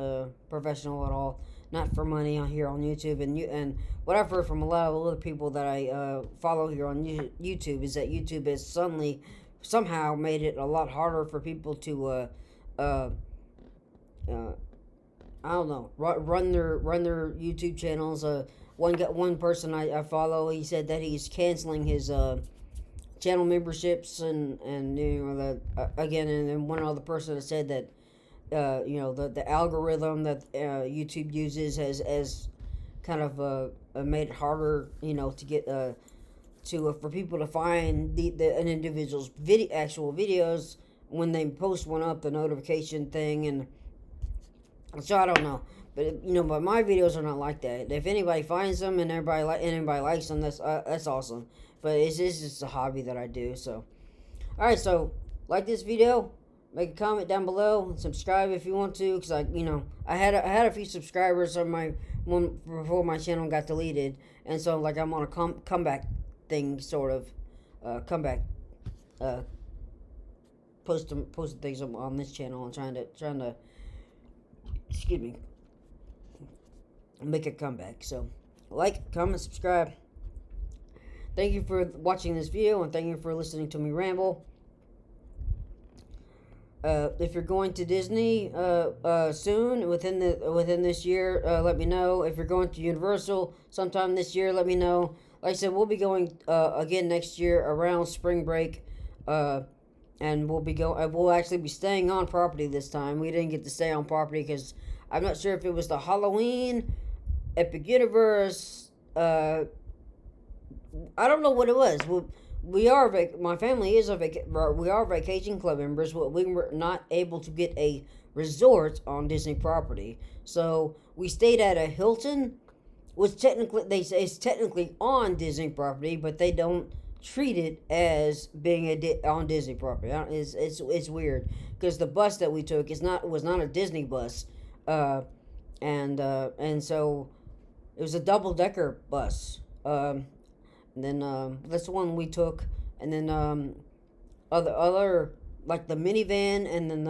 professional at all. Not for money on here on YouTube. And what I've heard from a lot of other people that I follow here on YouTube is that YouTube has somehow made it a lot harder for people to I don't know, run their YouTube channels. One person I follow, he said that he's canceling his channel memberships, and again, and then one other person that said that the algorithm that YouTube uses has kind of made it harder to get for people to find an individual's actual videos when they post one up, the notification thing. And so I don't know, but but my videos are not like that. If anybody finds them and anybody likes them, that's awesome. But it's just a hobby that I do. So all right, so like this video, make a comment down below, and subscribe if you want to, because I had a few subscribers on my one before my channel got deleted, and so I'm on a comeback thing, sort of comeback posting things on this channel, and trying to excuse me, make a comeback. So like, comment, subscribe. Thank you for watching this video, and thank you for listening to me ramble. If you're going to Disney soon, within this year, let me know. If you're going to Universal sometime this year, let me know. Like I said, we'll be going again next year around spring break, and we'll actually be staying on property this time. We didn't get to stay on property because I'm not sure if it was the Halloween, Epic Universe. I don't know what it was. My family is we are vacation club members, but we were not able to get a resort on Disney property. So we stayed at a Hilton, which they say is technically on Disney property, but they don't treat it as being on Disney property. It's weird because the bus that we took was not a Disney bus, and so it was a double-decker bus. And then that's the one we took, and then other like the minivan, and then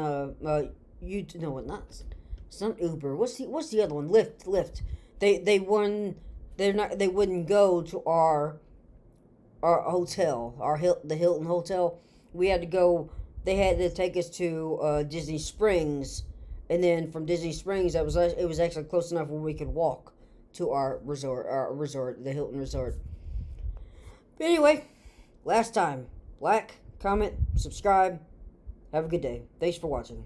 it's not Uber. What's the other one? Lyft. They wouldn't go to our hotel, the Hilton Hotel. We had to go. They had to take us to Disney Springs, and then from Disney Springs, it was actually close enough where we could walk to our resort, the Hilton Resort. But anyway, last time, like, comment, subscribe. Have a good day. Thanks for watching.